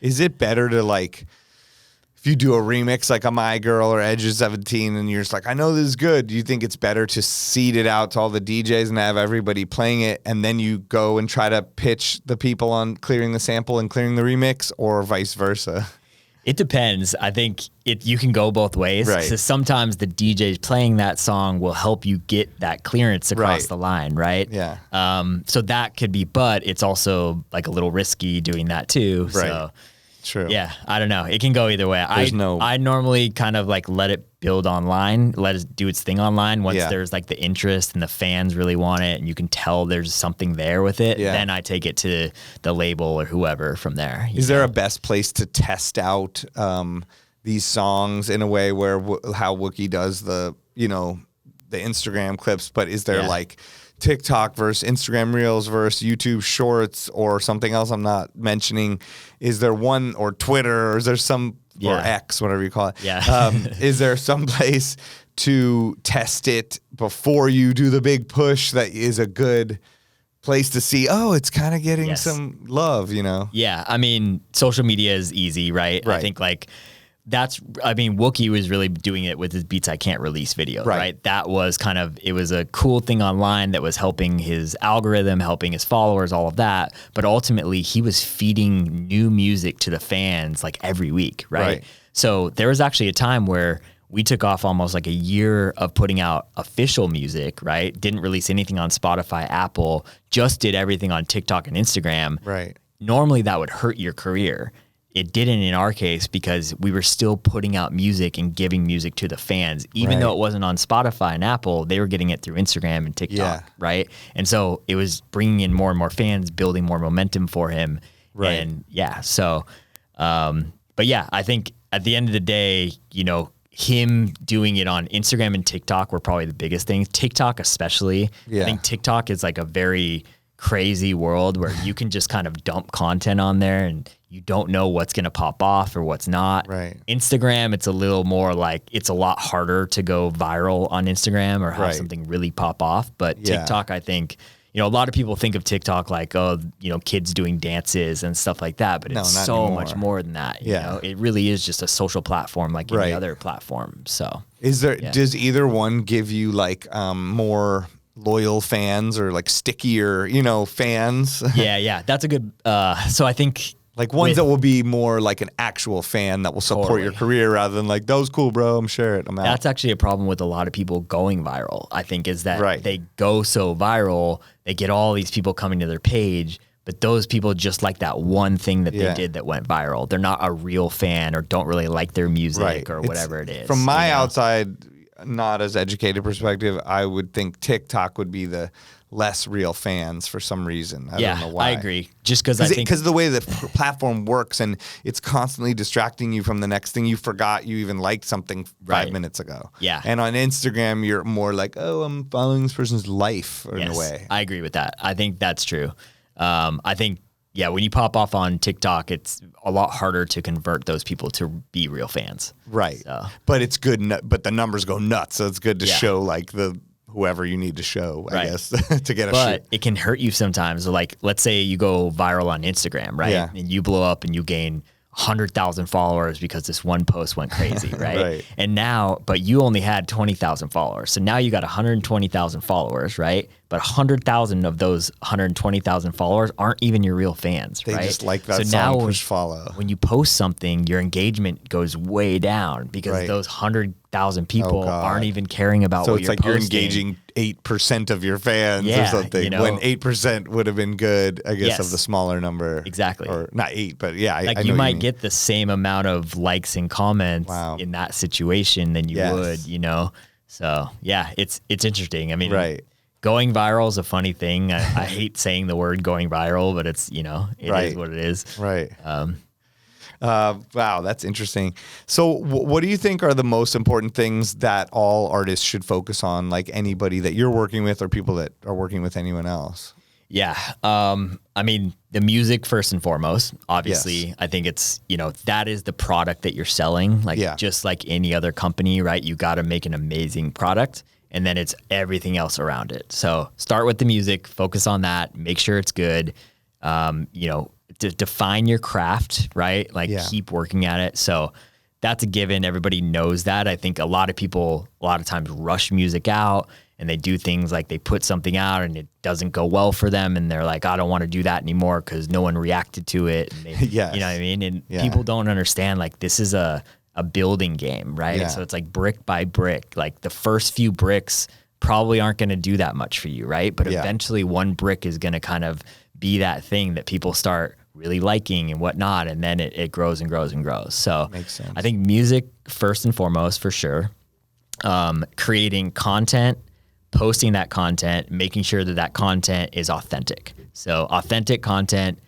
Is it better to like, if you do a remix like a My Girl or Edge of 17 and you're just like, I know this is good, do you think it's better to seed it out to all the DJs and have everybody playing it and then you go and try to pitch the people on clearing the sample and clearing the remix, or vice versa? It depends. I think you can go both ways. Right. So sometimes the DJs playing that song will help you get that clearance across the line, right? Yeah. So that could be, but it's also like a little risky doing that too. Right. So true. Yeah, I don't know. It can go either way. I normally kind of like let it build online, let it do its thing online. Once there's like the interest and the fans really want it and you can tell there's something there with it, then I take it to the label or whoever from there. Is there a best place to test out these songs in a way where how Wuki does the Instagram clips, but is there like TikTok versus Instagram Reels versus YouTube Shorts or something else I'm not mentioning? Is there one, or Twitter, or is there some, or X, whatever you call it? Yeah. Is there some place to test it before you do the big push that is a good place to see, it's kind of getting some love, Yeah, I mean, social media is easy, right? I think like Wuki was really doing it with his Beats I Can't Release video, right? That was it was a cool thing online that was helping his algorithm, helping his followers, all of that. But ultimately, he was feeding new music to the fans like every week, right? So there was actually a time where we took off almost like a year of putting out official music, right? Didn't release anything on Spotify, Apple, just did everything on TikTok and Instagram. Right. Normally, that would hurt your career. it didn't in our case because we were still putting out music and giving music to the fans. Even though it wasn't on Spotify and Apple, they were getting it through Instagram and TikTok, right? And so it was bringing in more and more fans, building more momentum for him. Right. And so, but yeah, I think at the end of the day, you know, him doing it on Instagram and TikTok were probably the biggest things. TikTok especially. I think TikTok is like a very crazy world where you can just kind of dump content on there and you don't know what's going to pop off or what's not. Right. Instagram, it's a little more like, it's a lot harder to go viral on Instagram or have something really pop off. But TikTok, I think, you know, a lot of people think of TikTok like, oh, you know, kids doing dances and stuff like that, but it's so much more than that. You know, it really is just a social platform like any other platform. So does either one give you like more loyal fans or like stickier, you know, fans? Yeah. That's a good, so I think like ones that will be more like an actual fan that will support your career rather than like, that was cool, bro, I'm sure I'm out. That's actually a problem with a lot of people going viral, I think, is that they go so viral, they get all these people coming to their page, but those people just like that one thing that they did that went viral. They're not a real fan or don't really like their music or whatever it is. From my outside, not as educated perspective, I would think TikTok would be the less real fans for some reason. I don't know why. I agree. Just because I think because the way the platform works and it's constantly distracting you from the next thing. You forgot you even liked something 5 minutes ago. Yeah. And on Instagram, you're more like, oh, I'm following this person's life in a way. I agree with that. I think that's true. I think, when you pop off on TikTok, it's a lot harder to convert those people to be real fans. Right. So. But it's good. But the numbers go nuts. So it's good to show like whoever you need to show, I guess, to get a shoot. But it can hurt you sometimes. Like, let's say you go viral on Instagram, right? Yeah. And you blow up and you gain 100,000 followers because this one post went crazy, right? And now, but you only had 20,000 followers. So now you got 120,000 followers, right? But 100,000 of those 120,000 followers aren't even your real fans, right? They just like that so song, now push follow. When you post something, your engagement goes way down because those 100,000 people aren't even caring about what you're posting. So it's like you're engaging 8% of your fans or something, you know, when 8% would have been good, I guess, of the smaller number. Exactly. Or not 8, but I know you might get the same amount of likes and comments in that situation than you would, you know? So it's interesting. I mean, going viral is a funny thing. I hate saying the word going viral, but it's, you know, it is what it is. Right. Wow, that's interesting. So what do you think are the most important things that all artists should focus on, like anybody that you're working with or people that are working with anyone else? Yeah. I mean, the music first and foremost, obviously, I think it's, you know, that is the product that you're selling. Like just like any other company, right? You got to make an amazing product. And then it's everything else around it. So start with the music, focus on that, make sure it's good. You know, define your craft, right? Like keep working at it. So that's a given. Everybody knows that. I think a lot of people, a lot of times rush music out and they do things like they put something out and it doesn't go well for them. And they're like, I don't want to do that anymore because no one reacted to it. And they, you know what I mean? And people don't understand, like, this is a building game, right? So it's like brick by brick. Like the first few bricks probably aren't going to do that much for you, right? But eventually one brick is going to kind of be that thing that people start really liking and whatnot. And then it grows and grows and grows. So makes sense. I think music first and foremost, for sure. Creating content, posting that content, making sure that that content is authentic. So authentic content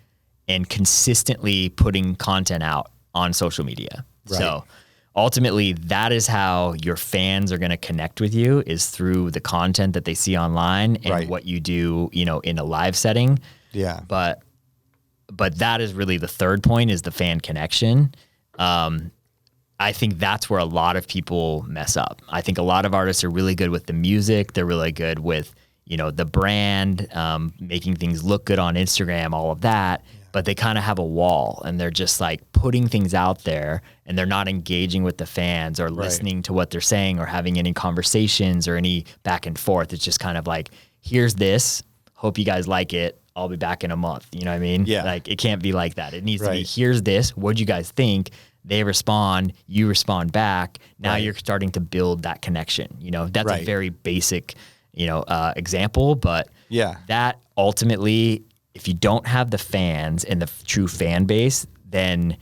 and consistently putting content out on social media. Right. So ultimately, that is how your fans are going to connect with you, is through the content that they see online and what you do, you know, in a live setting. Yeah. But that is really the third point, is the fan connection. I think that's where a lot of people mess up. I think a lot of artists are really good with the music. They're really good with, you know, the brand, making things look good on Instagram, all of that. But they kind of have a wall and they're just like putting things out there and they're not engaging with the fans or listening to what they're saying or having any conversations or any back and forth. It's just kind of like, here's this, hope you guys like it. I'll be back in a month. You know what I mean? Yeah. Like, it can't be like that. It needs to be, here's this, what'd you guys think? They respond, you respond back. Now you're starting to build that connection. You know, that's a very basic, you know, example, but that ultimately, if you don't have the fans and the true fan base, then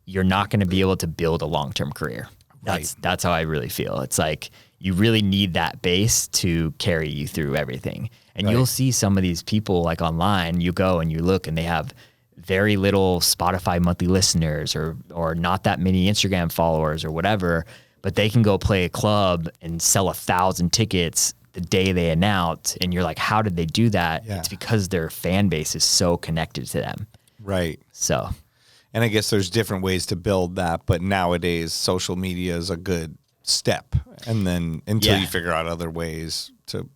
you're not going to be able to build a long-term career. That's how I really feel. It's like you really need that base to carry you through everything. And you'll see some of these people like online, you go and you look and they have very little Spotify monthly listeners or not that many Instagram followers or whatever, but they can go play a club and sell 1,000 tickets the day they announce. And you're like, how did they do that? Yeah. It's because their fan base is so connected to them. Right. So, and I guess there's different ways to build that, but nowadays social media is a good step. And then until you figure out other ways to,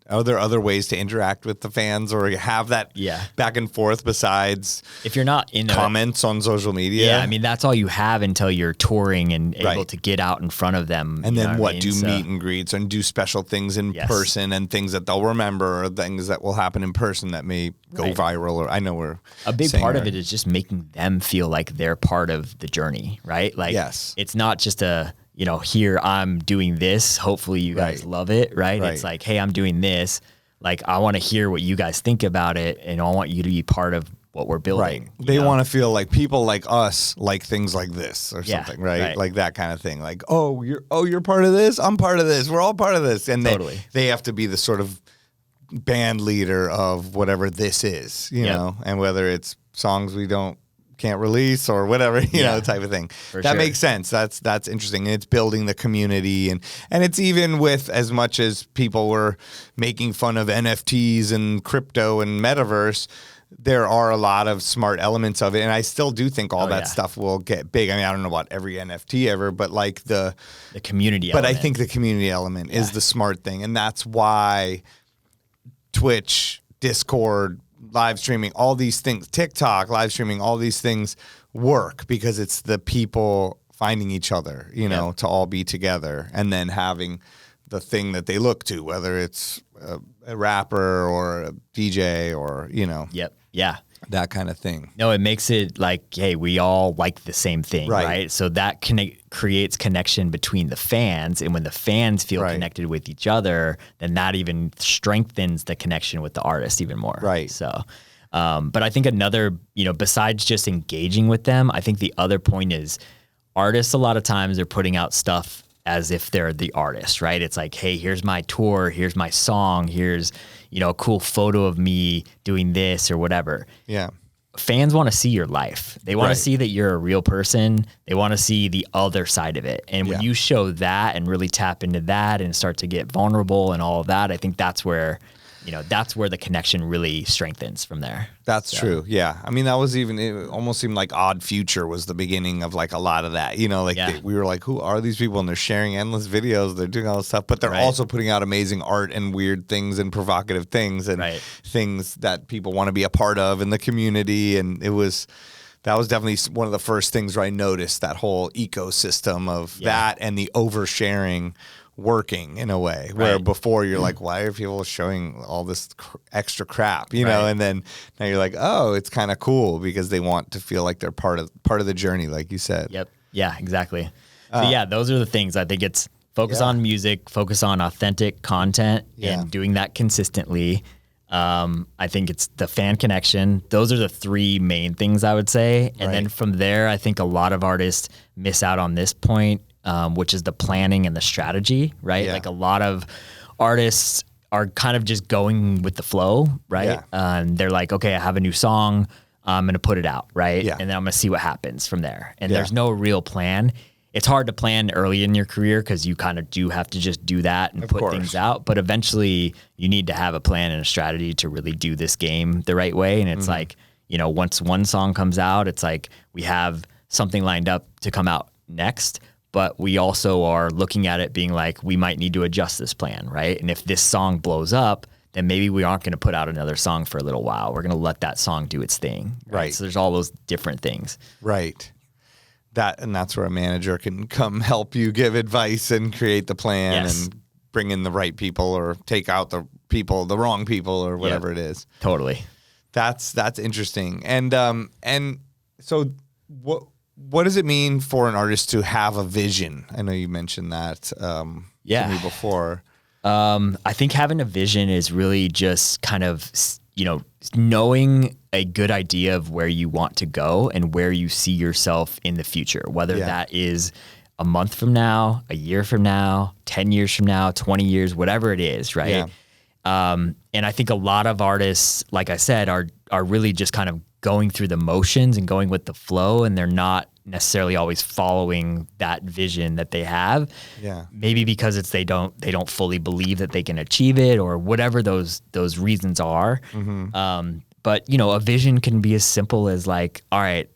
are there other ways to interact with the fans or have that back and forth besides if you're not in comments on social media? Yeah, I mean, that's all you have until you're touring and able to get out in front of them. And then do meet and greets and do special things in person and things that they'll remember or things that will happen in person that may go viral. Or I know we're a big part of it is just making them feel like they're part of the journey, right? Like it's not just here I'm doing this. Hopefully you guys love it, right? It's like, hey, I'm doing this. Like, I want to hear what you guys think about it, and I want you to be part of what we're building. Right. They want to feel like people like us like things like this or something, right? Like that kind of thing. Like, you're part of this. I'm part of this. We're all part of this. And they have to be the sort of band leader of whatever this is, you know, and whether it's songs we can't release or whatever, you know, type of thing. That makes sense. That's interesting. And it's building the community and it's even with as much as people were making fun of NFTs and crypto and metaverse, there are a lot of smart elements of it. And I still do think all that stuff will get big. I mean, I don't know about every NFT ever, but like the community element. But I think the community element is the smart thing. And that's why Twitch, Discord, live streaming, all these things, TikTok, live streaming, all these things work because it's the people finding each other, you know, to all be together and then having the thing that they look to, whether it's a rapper or a DJ or, you know. That kind of thing. No, it makes it like, hey, we all like the same thing, right? So that creates connection between the fans. And when the fans feel connected with each other, then that even strengthens the connection with the artist even more. Right. So, but I think another, besides just engaging with them, I think the other point is artists a lot of times are putting out stuff as if they're the artist, right? It's like, hey, here's my tour, here's my song, here's, a cool photo of me doing this or whatever. Yeah. Fans want to see your life. They want to see that you're a real person. They want to see the other side of it. And when you show that and really tap into that and start to get vulnerable and all of that, I think that's where the connection really strengthens from there. That's true. Yeah. I mean, that was it almost seemed like Odd Future was the beginning of like a lot of that, we were like, who are these people? And they're sharing endless videos. They're doing all this stuff, but they're also putting out amazing art and weird things and provocative things and things that people want to be a part of in the community. And that was definitely one of the first things where I noticed that whole ecosystem of that and the oversharing working in a way where before you're like, why are people showing all this extra crap, know? And then now you're like, oh, it's kind of cool because they want to feel like they're part of the journey, like you said. Yep. Yeah, exactly. So those are the things. I think it's focus on music, focus on authentic content and doing that consistently. I think it's the fan connection. Those are the three main things I would say. And then from there, I think a lot of artists miss out on this point, which is the planning and the strategy, right? Yeah. Like a lot of artists are kind of just going with the flow, right? They're like, okay, I have a new song. I'm going to put it out, right? Yeah. And then I'm going to see what happens from there. And there's no real plan. It's hard to plan early in your career because you kind of do have to just do that and put things out. But eventually you need to have a plan and a strategy to really do this game the right way. And it's like, once one song comes out, it's like we have something lined up to come out next. But we also are looking at it being like, we might need to adjust this plan, right? And if this song blows up, then maybe we aren't going to put out another song for a little while. We're going to let that song do its thing. Right. So there's all those different things. Right. That's where a manager can come help you give advice and create the plan and bring in the right people or take out the wrong people or whatever it is. Totally. That's interesting. And so what does it mean for an artist to have a vision? I know you mentioned that to me before. I think having a vision is really just kind of, knowing a good idea of where you want to go and where you see yourself in the future, whether that is a month from now, a year from now, 10 years from now, 20 years, whatever it is, right? And I think a lot of artists, like I said, are really just kind of going through the motions and going with the flow, and they're not necessarily always following that vision that they have. Maybe because they don't fully believe that they can achieve it, or whatever those reasons are. But a vision can be as simple as like, all right,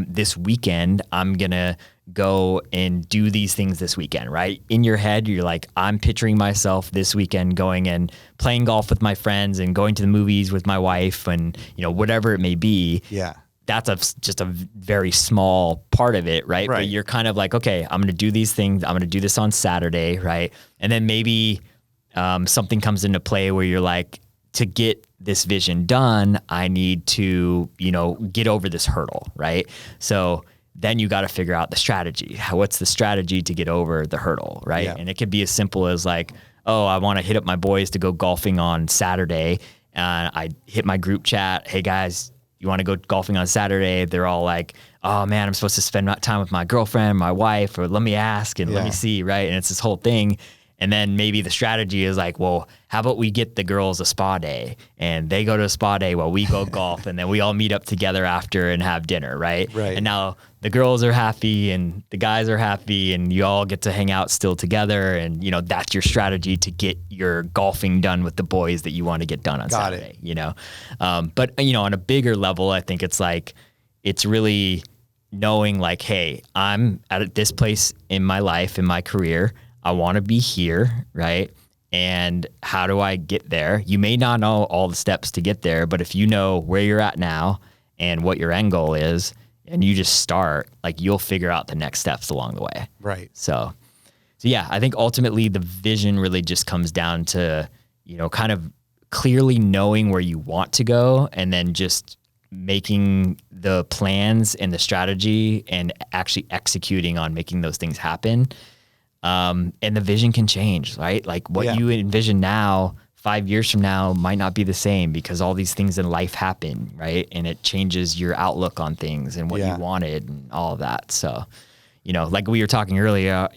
this weekend I'm gonna go and do these things this weekend, right? In your head, you're like, I'm picturing myself this weekend going and playing golf with my friends and going to the movies with my wife and, whatever it may be. That's just a very small part of it, right? But you're kind of like, okay, I'm going to do these things. I'm going to do this on Saturday, right? And then maybe something comes into play where you're like, to get this vision done, I need to, get over this hurdle, right? So then you got to figure out the strategy. What's the strategy to get over the hurdle, right? And it could be as simple as like, oh, I want to hit up my boys to go golfing on Saturday. And I hit my group chat. Hey guys, you want to go golfing on Saturday? They're all like, oh man, I'm supposed to spend time with my girlfriend, my wife, or let me ask and let me see, right? And it's this whole thing. And then maybe the strategy is like, well, how about we get the girls a spa day and they go to a spa day while we go golf, and then we all meet up together after and have dinner, right? And now the girls are happy and the guys are happy and you all get to hang out still together, and that's your strategy to get your golfing done with the boys that you want to get done on Saturday. But on a bigger level, I think it's like, it's really knowing like, hey, I'm at this place in my life, in my career. I want to be here, right? And how do I get there? You may not know all the steps to get there, but if you know where you're at now and what your end goal is, and you just start, like, you'll figure out the next steps along the way. Right. So yeah, I think ultimately the vision really just comes down to, kind of clearly knowing where you want to go, and then just making the plans and the strategy and actually executing on making those things happen. And the vision can change, right? Like what you envision now, 5 years from now might not be the same, because all these things in life happen, right? And it changes your outlook on things and what you wanted and all of that. So, like we were talking earlier,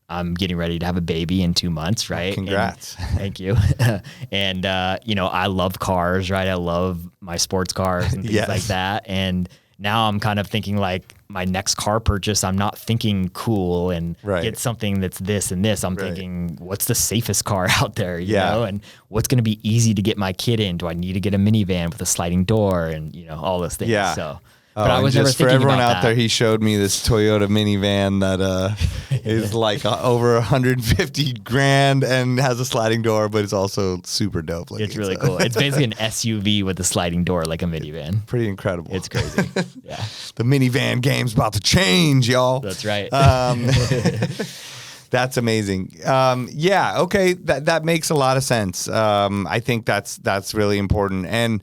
I'm getting ready to have a baby in 2 months, right? Congrats. Thank you. And, I love cars, right? I love my sports cars and things like that. And now I'm kind of thinking like my next car purchase, I'm not thinking cool and get something that's this and this. I'm thinking, what's the safest car out there, you know, and what's going to be easy to get my kid in? Do I need to get a minivan with a sliding door and, all those things? So, but I was never thinking for everyone about out there, he showed me this Toyota minivan that is like over 150 grand and has a sliding door, but it's also super dope looking. It's really cool. It's basically an SUV with a sliding door, like a minivan. Pretty incredible. It's crazy. Yeah. The minivan game's about to change, y'all. That's right. That's amazing. Okay. That makes a lot of sense. I think that's really important. And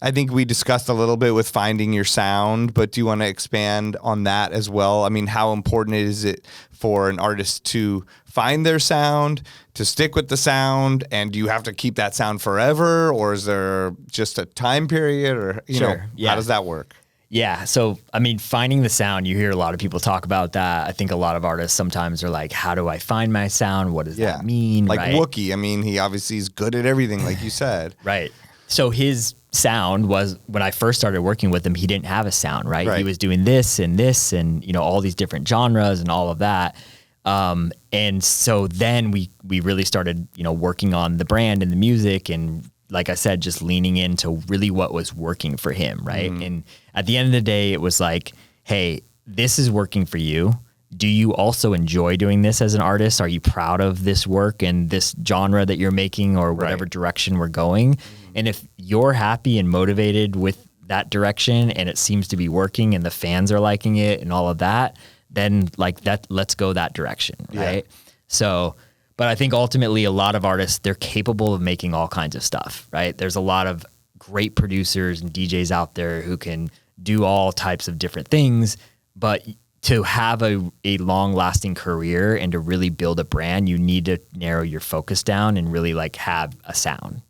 I think we discussed a little bit with finding your sound, but do you want to expand on that as well? I mean, how important is it for an artist to find their sound, to stick with the sound, and do you have to keep that sound forever, or is there just a time period, or how does that work? Yeah. So, I mean, finding the sound, you hear a lot of people talk about that. I think a lot of artists sometimes are like, how do I find my sound? What does that mean? Like Wuki. I mean, he obviously is good at everything, like you said. Right. So his sound was, when I first started working with him, he didn't have a sound, right? He was doing this and all these different genres and all of that. And so then we really started, working on the brand and the music, and like I said, just leaning into really what was working for him, right? And at the end of the day, it was like, hey, this is working for you. Do you also enjoy doing this as an artist? Are you proud of this work and this genre that you're making, or whatever direction we're going? And if you're happy and motivated with that direction and it seems to be working and the fans are liking it and all of that, then let's go that direction, right? So, but I think ultimately a lot of artists, they're capable of making all kinds of stuff, right? There's a lot of great producers and DJs out there who can do all types of different things, but to have a long-lasting career and to really build a brand, you need to narrow your focus down and really have a sound,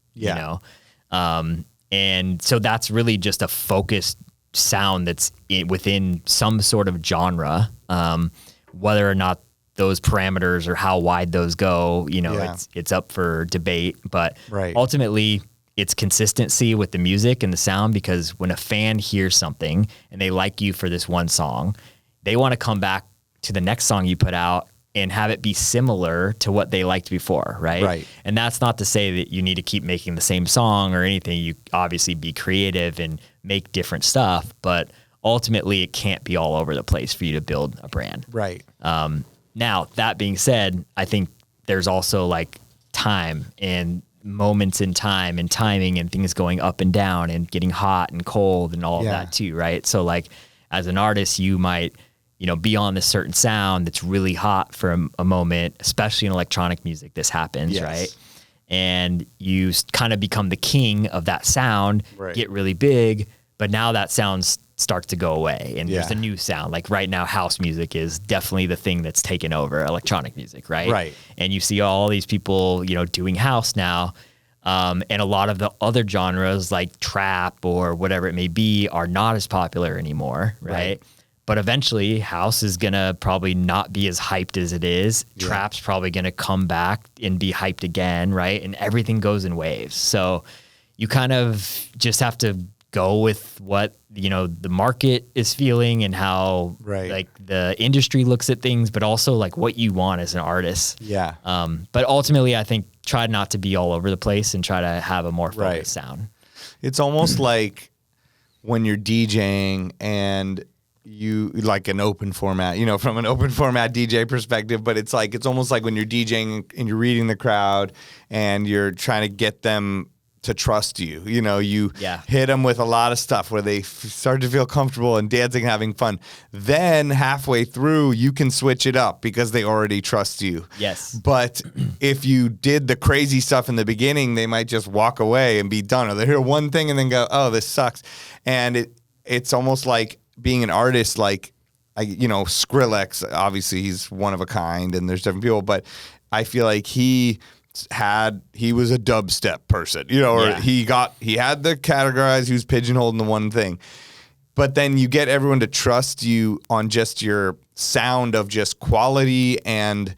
And so that's really just a focused sound that's within some sort of genre. Whether or not those parameters or how wide those go, it's up for debate. But ultimately, it's consistency with the music and the sound, because when a fan hears something and they like you for this one song, they want to come back to the next song you put out and have it be similar to what they liked before, right? And that's not to say that you need to keep making the same song or anything. You obviously be creative and make different stuff, but ultimately it can't be all over the place for you to build a brand. Right. Now, that being said, I think there's also like time and moments in time and timing and things going up and down and getting hot and cold and all of that too, right? So like as an artist, you might, be on this certain sound that's really hot for a moment, especially in electronic music, this happens, right? And you kind of become the king of that sound, get really big, but now that sound starts to go away and there's a new sound. Like right now, house music is definitely the thing that's taken over electronic music, right? And you see all these people, doing house now. And a lot of the other genres like trap or whatever it may be are not as popular anymore, right? But eventually house is going to probably not be as hyped as it is. Trap's probably going to come back and be hyped again, right? And everything goes in waves. So you kind of just have to go with what, the market is feeling and how like the industry looks at things, but also like what you want as an artist. But ultimately I think try not to be all over the place and try to have a more focused sound. It's almost like when you're DJing and you like an open format, from an open format DJ perspective, but it's almost like when you're DJing and you're reading the crowd and you're trying to get them to trust you. You hit them with a lot of stuff where they start to feel comfortable and dancing, having fun. Then halfway through, you can switch it up because they already trust you. But if you did the crazy stuff in the beginning, they might just walk away and be done. Or they hear one thing and then go, oh, this sucks. And it's almost like being an artist, like, Skrillex, obviously he's one of a kind and there's different people, but I feel like he was a dubstep person, or he had the categorized, he was pigeonholed into one thing. But then you get everyone to trust you on just your sound of just quality and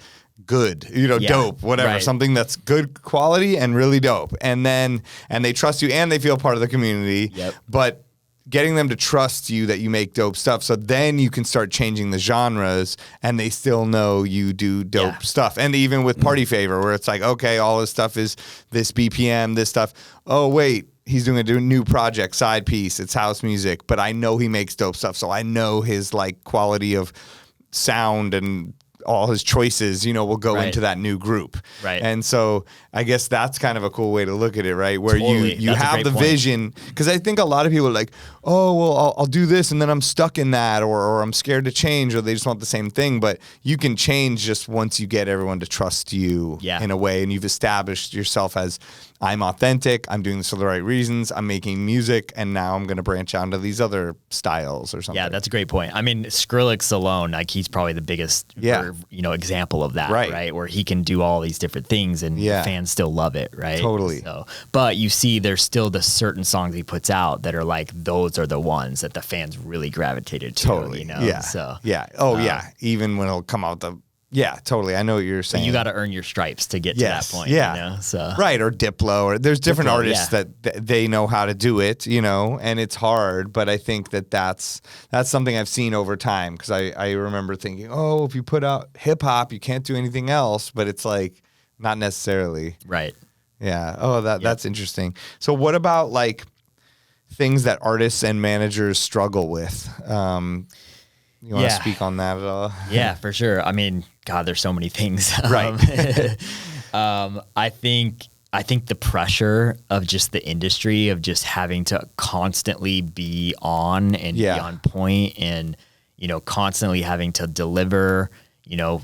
good, dope, whatever, something that's good quality and really dope. And they trust you and they feel part of the community. But getting them to trust you that you make dope stuff. So then you can start changing the genres and they still know you do dope stuff. And even with Party Favor, where it's like, okay, all his stuff is this BPM, this stuff. Oh, wait, he's doing a new project, Side Piece. It's house music, but I know he makes dope stuff. So I know his like quality of sound and all his choices, will go into that new group. And so I guess that's kind of a cool way to look at it, right? Where you have the vision, because I think a lot of people are like, oh, well, I'll do this and then I'm stuck in that, or I'm scared to change, or they just want the same thing. But you can change just once you get everyone to trust you in a way, and you've established yourself as, I'm authentic, I'm doing this for the right reasons, I'm making music, and now I'm going to branch out into these other styles or something. Yeah, that's a great point. I mean, Skrillex alone, like he's probably the biggest example of that, right? Where he can do all these different things and fans still love it, right? Totally. So, but you see there's still the certain songs he puts out that are like, those are the ones that the fans really gravitated to. Totally. So even when it'll come out totally. I know what you're saying. But you got to earn your stripes to get to that point. So right, or Diplo, or there's different artists that they know how to do it, and it's hard. But I think that's something I've seen over time, because I remember thinking, oh, if you put out hip hop, you can't do anything else. But it's like not necessarily. Right. Yeah. Oh, that's interesting. So what about like things that artists and managers struggle with? You want to speak on that at all? Yeah, for sure. I mean, God, there's so many things. Right. I think the pressure of just the industry of just having to constantly be on and be on point and, constantly having to deliver,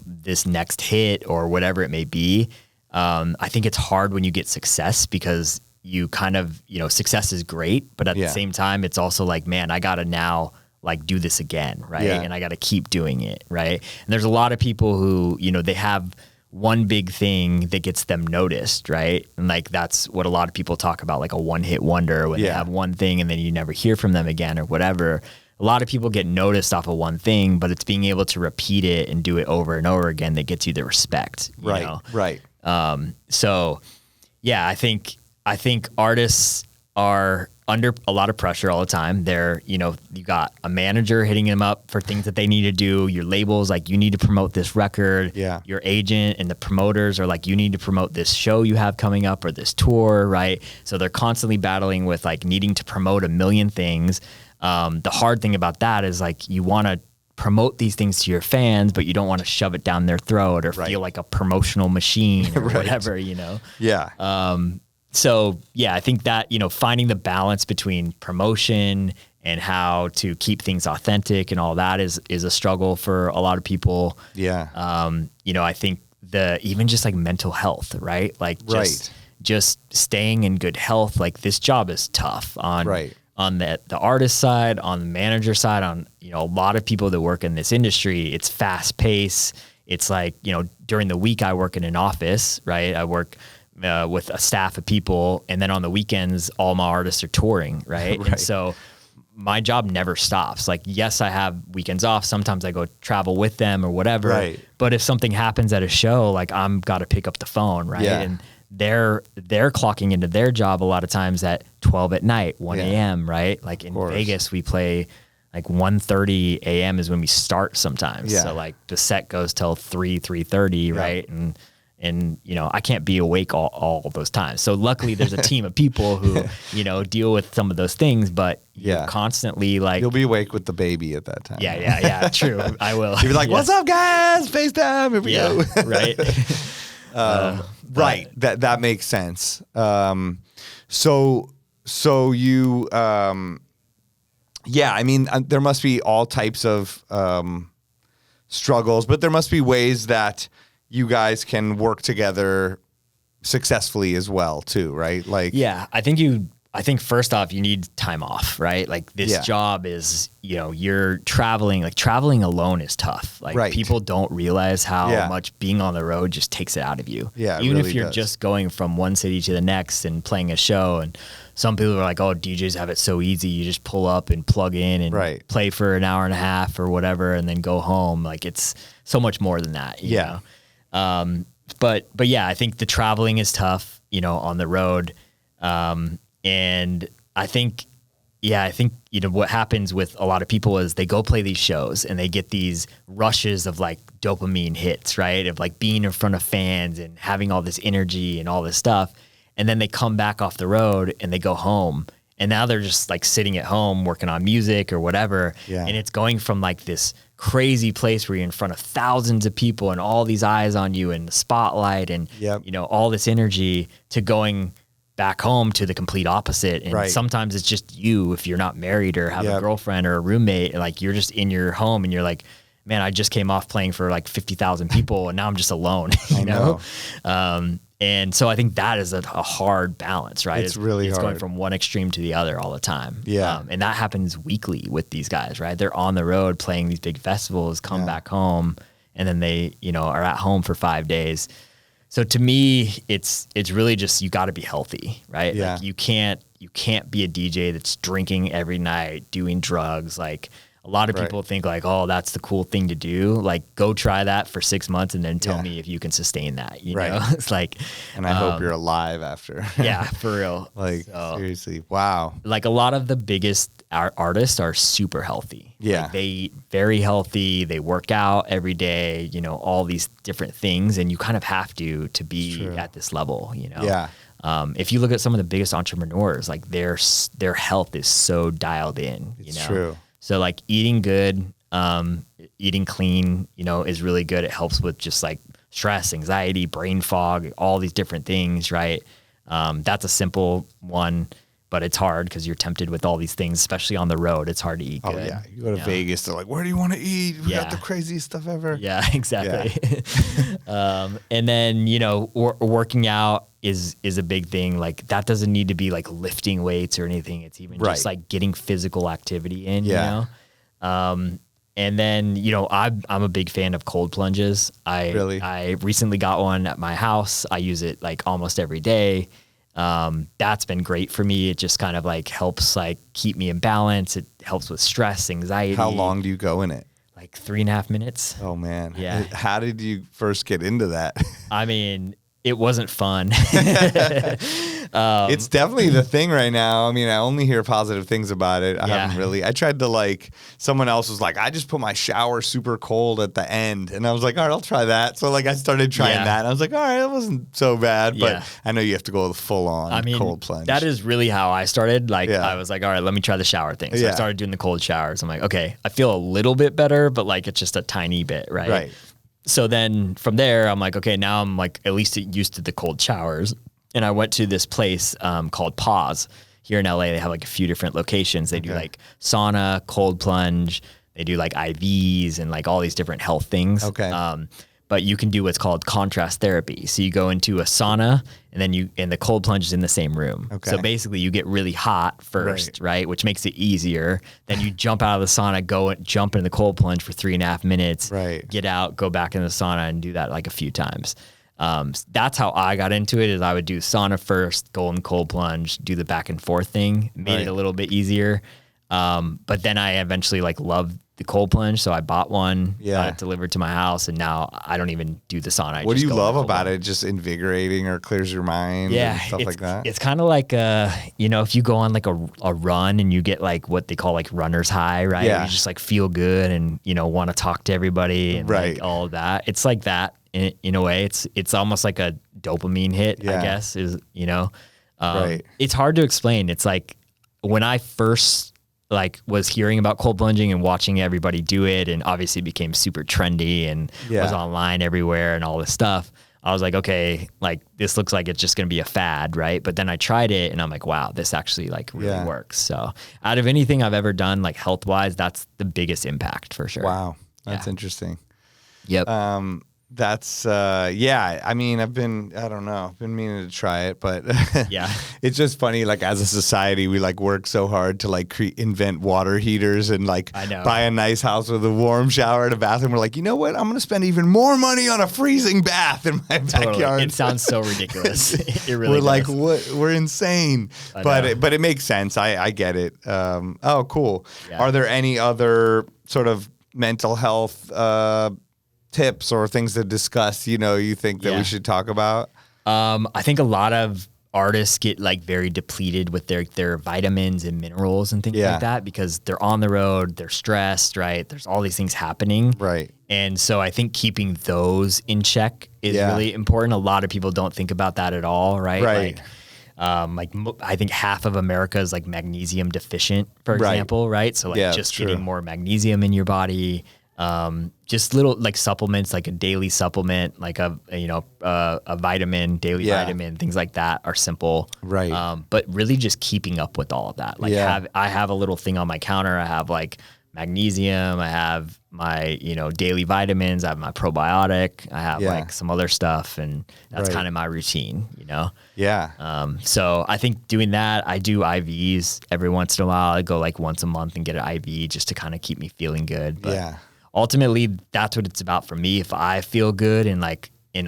this next hit or whatever it may be. I think it's hard when you get success, because you kind of, success is great, but at the same time, it's also like, man, I got to now like do this again, right? And I got to keep doing it, right? And there's a lot of people who, they have one big thing that gets them noticed, right? And like that's what a lot of people talk about, like a one-hit wonder, when they have one thing and then you never hear from them again or whatever. A lot of people get noticed off of one thing, but it's being able to repeat it and do it over and over again that gets you the respect. You know? Right. So yeah, I think artists are under a lot of pressure all the time. They're, you got a manager hitting them up for things that they need to do. Your label's like, you need to promote this record. Yeah. Your agent and the promoters are like, you need to promote this show you have coming up or this tour, right? So they're constantly battling with like needing to promote a million things. The hard thing about that is like, you want to promote these things to your fans, but you don't want to shove it down their throat or feel like a promotional machine or whatever, Yeah. So yeah, I think that, finding the balance between promotion and how to keep things authentic and all that is a struggle for a lot of people. Yeah. I think even just like mental health, right? Like just staying in good health. Like this job is tough on the artist side, on the manager side, on, a lot of people that work in this industry. It's fast paced. It's like, during the week I work in an office, right? I work with a staff of people, and then on the weekends, all my artists are touring, right? And so my job never stops. Like, yes, I have weekends off. Sometimes I go travel with them or whatever. Right. But if something happens at a show, like I'm got to pick up the phone, right? Yeah. And they're clocking into their job a lot of times at 12 at night, 1 a.m., right? Like in Vegas, we play like 1:30 a.m. is when we start sometimes. Yeah. So like the set goes till 3:30, right? And I can't be awake all those times. So luckily there's a team of people who, deal with some of those things, but you're constantly like... You'll be awake with the baby at that time. Yeah, true. I will. You'll be like, what's up, guys? FaceTime. Here we go. Right. Right. That makes sense. So you, I mean, there must be all types of struggles, but there must be ways that you guys can work together successfully as well too, right? Like, yeah, I think first off, you need time off, right? Like this job is, you're traveling, like traveling alone is tough. Like people don't realize how much being on the road just takes it out of you. Yeah. Even really if you're just going from one city to the next and playing a show, and some people are like, oh, DJs have it so easy. You just pull up and plug in and play for an hour and a half or whatever, and then go home. Like it's so much more than that. You know? But yeah, I think the traveling is tough, on the road. And I think, what happens with a lot of people is they go play these shows and they get these rushes of like dopamine hits, right? Of like being in front of fans and having all this energy and all this stuff. And then they come back off the road and they go home. And now they're just like sitting at home working on music or whatever. Yeah. And it's going from like this crazy place where you're in front of thousands of people and all these eyes on you and the spotlight and, all this energy to going back home to the complete opposite. And sometimes it's just you, if you're not married or have a girlfriend or a roommate, like you're just in your home and you're like, man, I just came off playing for like 50,000 people and now I'm just alone, you know? And so I think that is a hard balance, right? It's really hard. It's going from one extreme to the other all the time. Yeah. And that happens weekly with these guys, right? They're on the road playing these big festivals, come back home, and then they, are at home for 5 days. So to me, it's really just, you got to be healthy, right? Yeah. Like you can't be a DJ that's drinking every night, doing drugs. Like a lot of people think like, oh, that's the cool thing to do. Like go try that for 6 months and then tell me if you can sustain that, you know? It's like, and I hope you're alive after. Yeah, for real. Like seriously. Wow. Like a lot of the biggest artists are super healthy. Yeah. Like they eat very healthy. They work out every day, all these different things. And you kind of have to be at this level, Yeah. If you look at some of the biggest entrepreneurs, like their health is so dialed in, It's true. So like eating good, eating clean, is really good. It helps with just like stress, anxiety, brain fog, all these different things, right? That's a simple one, but it's hard because you're tempted with all these things, especially on the road. It's hard to eat good. Oh yeah, you go to Vegas, they're like, where do you want to eat? We got the craziest stuff ever. Yeah, exactly. Yeah. And then, working out is a big thing. Like that doesn't need to be like lifting weights or anything. It's even just like getting physical activity in, And then, you know, I'm a big fan of cold plunges. I recently got one at my house. I use it like almost every day. That's been great for me. It just kind of like helps like keep me in balance. It helps with stress, anxiety. How long do you go in it? Like 3.5 minutes. Oh man. Yeah. How did you first get into that? I mean, it wasn't fun. It's definitely the thing right now. I mean, I only hear positive things about it. I tried to like, someone else was like, I just put my shower super cold at the end. And I was like, all right, I'll try that. So like I started trying that. And I was like, all right, it wasn't so bad. But I know you have to go full on cold plunge. That is really how I started. Like I was like, all right, let me try the shower thing. So I started doing the cold showers. I'm like, okay, I feel a little bit better, but like it's just a tiny bit, right? Right. So then from there, I'm like, okay, now I'm like at least used to the cold showers. And I went to this place called Pause here in LA. They have like a few different locations. They do like sauna, cold plunge. They do like IVs and like all these different health things. Okay. But you can do what's called contrast therapy. So you go into a sauna and then the cold plunge is in the same room. Okay. So basically you get really hot first, right? Which makes it easier. Then you jump out of the sauna, jump in the cold plunge for 3.5 minutes, get out, go back in the sauna and do that like a few times. That's how I got into it. Is I would do sauna first, go in cold plunge, do the back and forth thing, made it a little bit easier. But then I eventually like loved the cold plunge. So I bought one, got it delivered to my house. And now I don't even do the sauna. What do you love about it? Just invigorating or clears your mind and stuff like that? It's kind of like, you know, if you go on like a run and you get like what they call like runner's high, right? Yeah. You just like feel good and, you know, want to talk to everybody and like all of that. It's like that in a way. It's almost like a dopamine hit, I guess, is, you know. It's hard to explain. It's like when I first like was hearing about cold plunging and watching everybody do it, and obviously became super trendy and was online everywhere and all this stuff. I was like, okay, like this looks like it's just going to be a fad, right? But then I tried it and I'm like, wow, this actually like really works. So out of anything I've ever done, like health wise, that's the biggest impact for sure. Wow. That's interesting. Yep. That's I mean, I've been meaning to try it, but it's just funny, like as a society we like work so hard to like invent water heaters and like buy a nice house with a warm shower and a bathroom. We're like, you know what, I'm gonna spend even more money on a freezing bath in my backyard. It sounds so ridiculous. It really we're does. like, what, we're insane, but it makes sense. I get it. Oh cool. Are there any other sort of mental health tips or things to discuss, you know, you think that we should talk about? I think a lot of artists get like very depleted with their vitamins and minerals and things like that because they're on the road, they're stressed, right? There's all these things happening. Right. And so I think keeping those in check is really important. A lot of people don't think about that at all, right? Right. Like I think half of America is like magnesium deficient, for example, right? So like getting more magnesium in your body, just little like supplements, like a daily supplement, like a vitamin, daily vitamin, things like that are simple. Right. But really just keeping up with all of that. Like I have a little thing on my counter. I have like magnesium. I have my, daily vitamins. I have my probiotic. I have like some other stuff. And that's kind of my routine, Yeah. So I think doing that, I do IVs every once in a while. I go like once a month and get an IV just to kind of keep me feeling good. But ultimately, that's what it's about for me. If I feel good and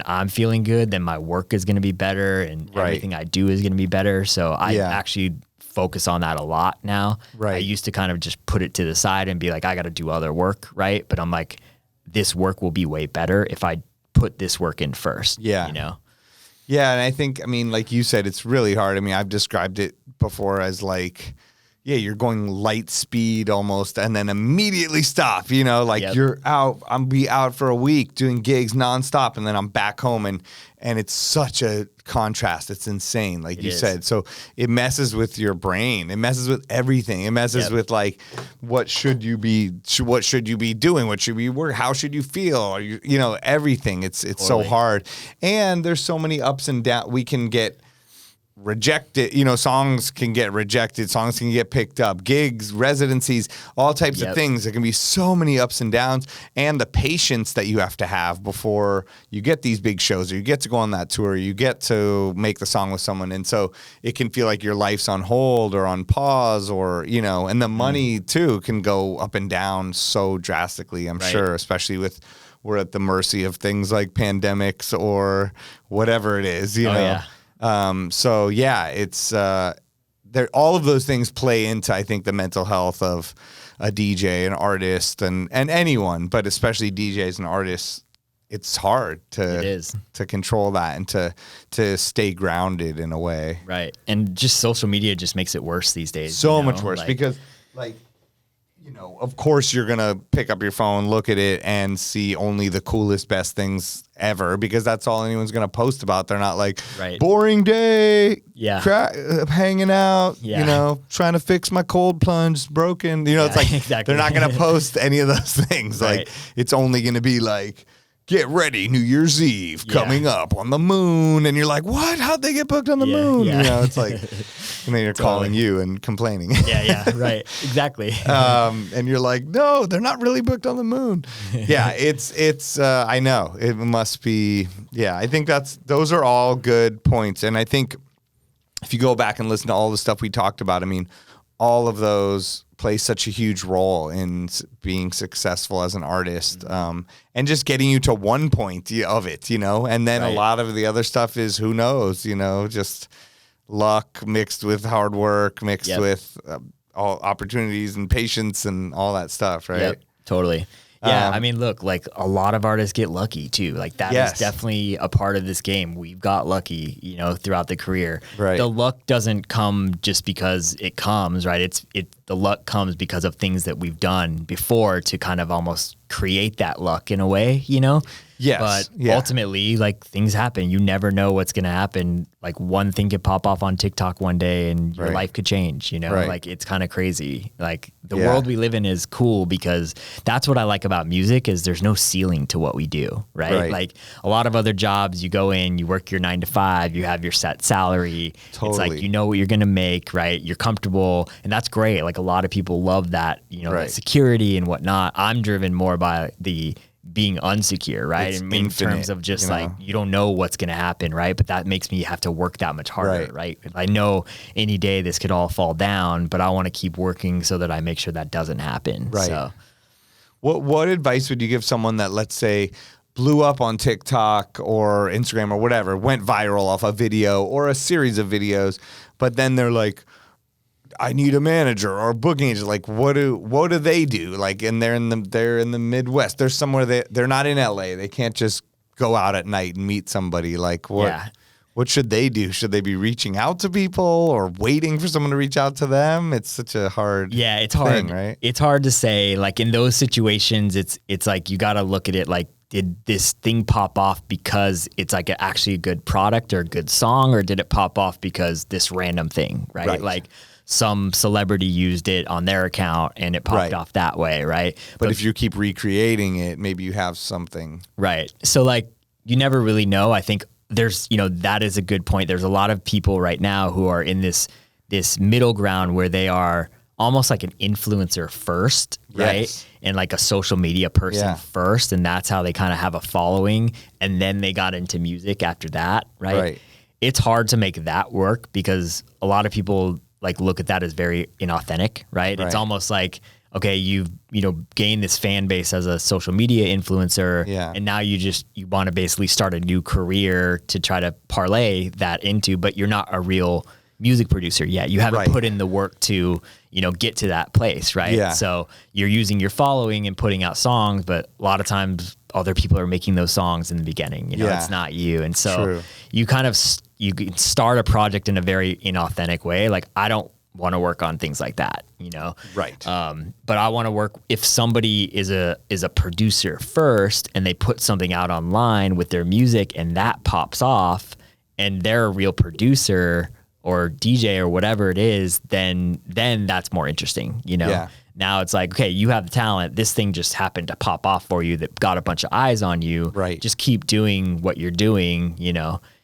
I'm feeling good, then my work is going to be better and everything I do is going to be better. So I actually focus on that a lot now. Right. I used to kind of just put it to the side and be like, I got to do other work, right? But I'm like, this work will be way better if I put this work in first. Yeah. Yeah, and I think, like you said, it's really hard. I've described it before as like, you're going light speed almost and then immediately stop, you're out, I'll be out for a week doing gigs nonstop and then I'm back home and it's such a contrast. It's insane, like you said. So it messes with your brain. It messes with everything. It messes with like, what should you be doing? What should you work? How should you feel? Everything. It's so hard. And there's so many ups and downs. We can get rejected, songs can get rejected, songs can get picked up, gigs, residencies, all types of things. There can be so many ups and downs, and the patience that you have to have before you get these big shows, or you get to go on that tour, you get to make the song with someone. And so it can feel like your life's on hold or on pause, or, and the money too can go up and down so drastically, I'm sure, especially we're at the mercy of things like pandemics or whatever it is, you know? Yeah. So yeah, it's there. All of those things play into, I think, the mental health of a DJ, an artist, and anyone, but especially DJs and artists. It's hard to control that and to stay grounded in a way. Right, and just social media just makes it worse these days. So much worse because, of course, you're gonna pick up your phone, look at it, and see only the coolest, best things ever, because that's all anyone's gonna post about. They're not like boring day, hanging out, trying to fix my cold plunge, it's broken. It's like exactly. They're not gonna post any of those things. Like it's only gonna be like, get ready, New Year's Eve coming up on the moon, and you're like, what? How'd they get booked on the moon? It's like, and then you're calling you and complaining. Right, exactly. And you're like, no, they're not really booked on the moon. It's I know it must be. I think those are all good points, and I think if you go back and listen to all the stuff we talked about, I mean, all of those play such a huge role in being successful as an artist, and just getting you to one point of it, and then a lot of the other stuff is who knows, just luck mixed with hard work, mixed with all opportunities and patience and all that stuff, right? Yep, totally. Yeah, I mean, look, like a lot of artists get lucky too. Like that is definitely a part of this game. We've got lucky, throughout the career. Right. The luck doesn't come just because it comes, right? The luck comes because of things that we've done before to kind of almost create that luck in a way, Yes. But ultimately, like, things happen. You never know what's going to happen. Like, one thing could pop off on TikTok one day and your life could change, Like, it's kind of crazy. Like, the world we live in is cool because that's what I like about music is there's no ceiling to what we do, right? Like, a lot of other jobs, you go in, you work your 9 to 5, you have your set salary. Totally. It's like, you know what you're going to make, right? You're comfortable. And that's great. Like, a lot of people love that, that security and whatnot. I'm driven more by the being unsecure, right? And in terms of just like, you don't know what's going to happen, right? But that makes me have to work that much harder, right? I know any day this could all fall down, but I want to keep working so that I make sure that doesn't happen. Right. So, what advice would you give someone that, let's say, blew up on TikTok or Instagram or whatever, went viral off a video or a series of videos, but then they're like, I need a manager or a booking agent. Like, what do they do? Like, and they're in the Midwest. They're somewhere they're not in LA. They can't just go out at night and meet somebody. Like, what should they do? Should they be reaching out to people or waiting for someone to reach out to them? It's such a hard it's thing, hard, right? It's hard to say. Like, in those situations, it's like you got to look at it like, did this thing pop off because it's like actually a good product or a good song, or did it pop off because this random thing, right? Like, some celebrity used it on their account and it popped off that way, right? But if you keep recreating it, maybe you have something. Right. So, like, you never really know. I think there's, that is a good point. There's a lot of people right now who are in this middle ground where they are almost like an influencer first, right? And like a social media person first. And that's how they kind of have a following. And then they got into music after that, right? It's hard to make that work because a lot of people like look at that as very inauthentic, right? It's almost like, okay, you've, gained this fan base as a social media influencer. And now you want to basically start a new career to try to parlay that into, but you're not a real music producer yet. You haven't put in the work to, get to that place, right? So you're using your following and putting out songs, but a lot of times other people are making those songs in the beginning, it's not you. And so you kind of, you can start a project in a very inauthentic way. Like, I don't want to work on things like that, Right. But I want to work, if somebody is a producer first and they put something out online with their music and that pops off and they're a real producer or DJ or whatever it is, then that's more interesting, Now it's like, okay, you have the talent. This thing just happened to pop off for you that got a bunch of eyes on you. Right. Just keep doing what you're doing,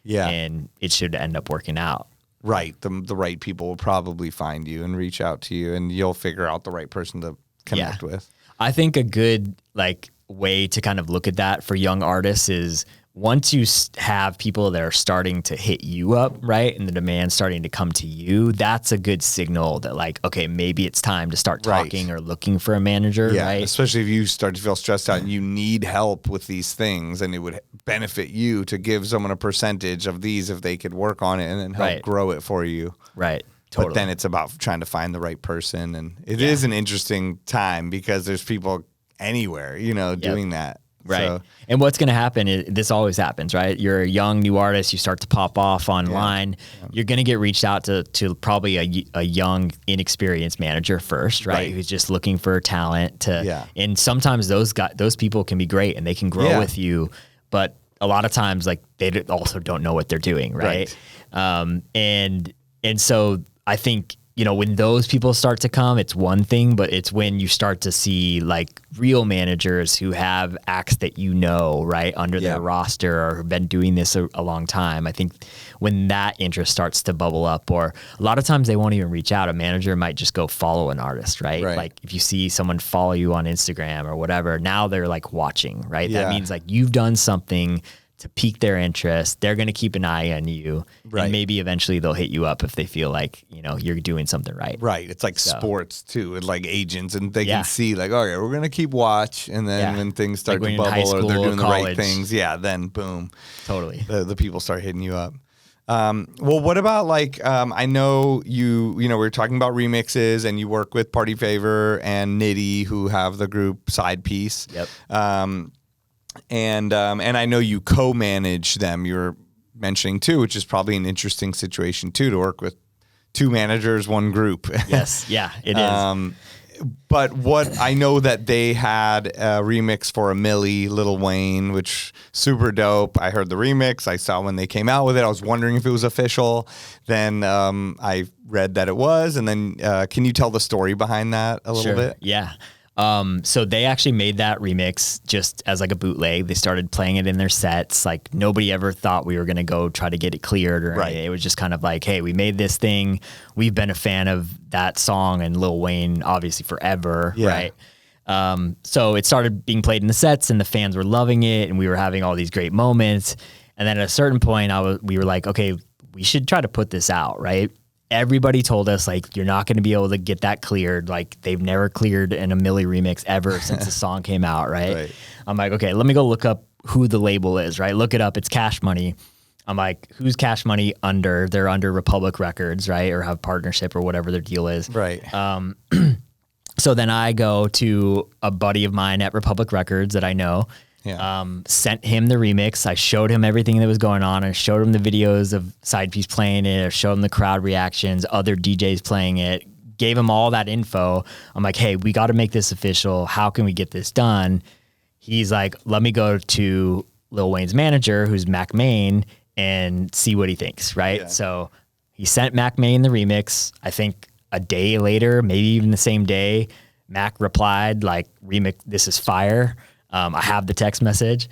and it should end up working out. Right. The right people will probably find you and reach out to you, and you'll figure out the right person to connect with. I think a good like way to kind of look at that for young artists is once you have people that are starting to hit you up, right, and the demand starting to come to you, that's a good signal that like, okay, maybe it's time to start talking or looking for a manager, right? Especially if you start to feel stressed out and you need help with these things, and it would benefit you to give someone a percentage of these if they could work on it and then help grow it for you. Right. Totally. But then it's about trying to find the right person, and it is an interesting time because there's people anywhere, doing that. Right. So, and what's going to happen is this always happens, right? You're a young new artist. You start to pop off online. Yeah. You're going to get reached out to probably a young, inexperienced manager first, right? Who's just looking for talent and sometimes those people can be great and they can grow with you. But a lot of times like they also don't know what they're doing. Right. And so I think, when those people start to come, it's one thing, but it's when you start to see like real managers who have acts that right, under their roster or have been doing this a long time. I think when that interest starts to bubble up, or a lot of times they won't even reach out. A manager might just go follow an artist, right? Like if you see someone follow you on Instagram or whatever, now they're like watching, right? That means like you've done something to pique their interest. They're going to keep an eye on you, and maybe eventually they'll hit you up if they feel like, you're doing something right. Right. It's like sports too, with like agents, and they can see like, okay, we're going to keep watch. And then when things start to bubble or they're doing the right things, then boom. Totally. The people start hitting you up. Well, what about like, I know we were talking about remixes, and you work with Party Favor and Nitty, who have the group SIDEPIECE. Yep. And I know you co-manage them. You're mentioning too, which is probably an interesting situation too, to work with two managers, one group. Yes, yeah, it is. But what I know that they had a remix for a Millie, Lil Wayne, which super dope. I heard the remix. I saw when they came out with it. I was wondering if it was official. Then I read that it was. And then can you tell the story behind that a little bit? Yeah. So they actually made that remix just as like a bootleg. They started playing it in their sets. Like nobody ever thought we were going to go try to get it cleared or anything. It was just kind of like, hey, we made this thing. We've been a fan of that song and Lil Wayne obviously forever. Right. So it started being played in the sets and the fans were loving it and we were having all these great moments. And then at a certain point we were like, okay, we should try to put this out. Right. Everybody told us like, you're not going to be able to get that cleared. Like they've never cleared an a Millie remix ever since the song came out. Right. I'm like, okay, let me go look up who the label is. Right. Look it up. It's Cash Money. I'm like, who's Cash Money under? They're under Republic Records, right? Or have partnership or whatever their deal is. Right. So then I go to a buddy of mine at Republic Records that I know. Sent him the remix. I showed him everything that was going on. I showed him the videos of SIDEPIECE playing it. I showed him the crowd reactions, other DJs playing it, gave him all that info. I'm like, hey, we got to make this official. How can we get this done? He's like, let me go to Lil Wayne's manager, who's Mac Main, and see what he thinks, right? Yeah. So he sent Mac Main the remix. I think a day later, maybe even the same day, Mac replied like, remix, this is fire. I have the text message.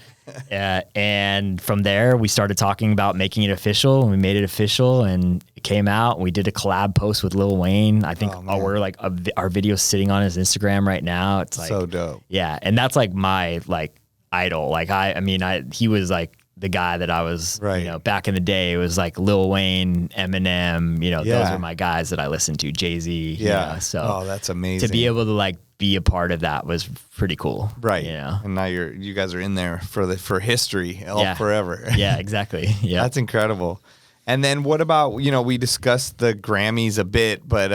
And from there, we started talking about making it official. And we made it official and it came out. And we did a collab post with Lil Wayne. I think we're like, our video's sitting on his Instagram right now. It's like, so dope. Yeah. And that's like my like idol. Like he was like the guy that I was, back in the day. It was like Lil Wayne, Eminem, those were my guys that I listened to, Jay-Z. Yeah. So that's amazing. To be able to like be a part of that was pretty cool. Right. And now you guys are in there for history forever. Yeah, exactly. Yeah. That's incredible. And then what about, we discussed the Grammys a bit, but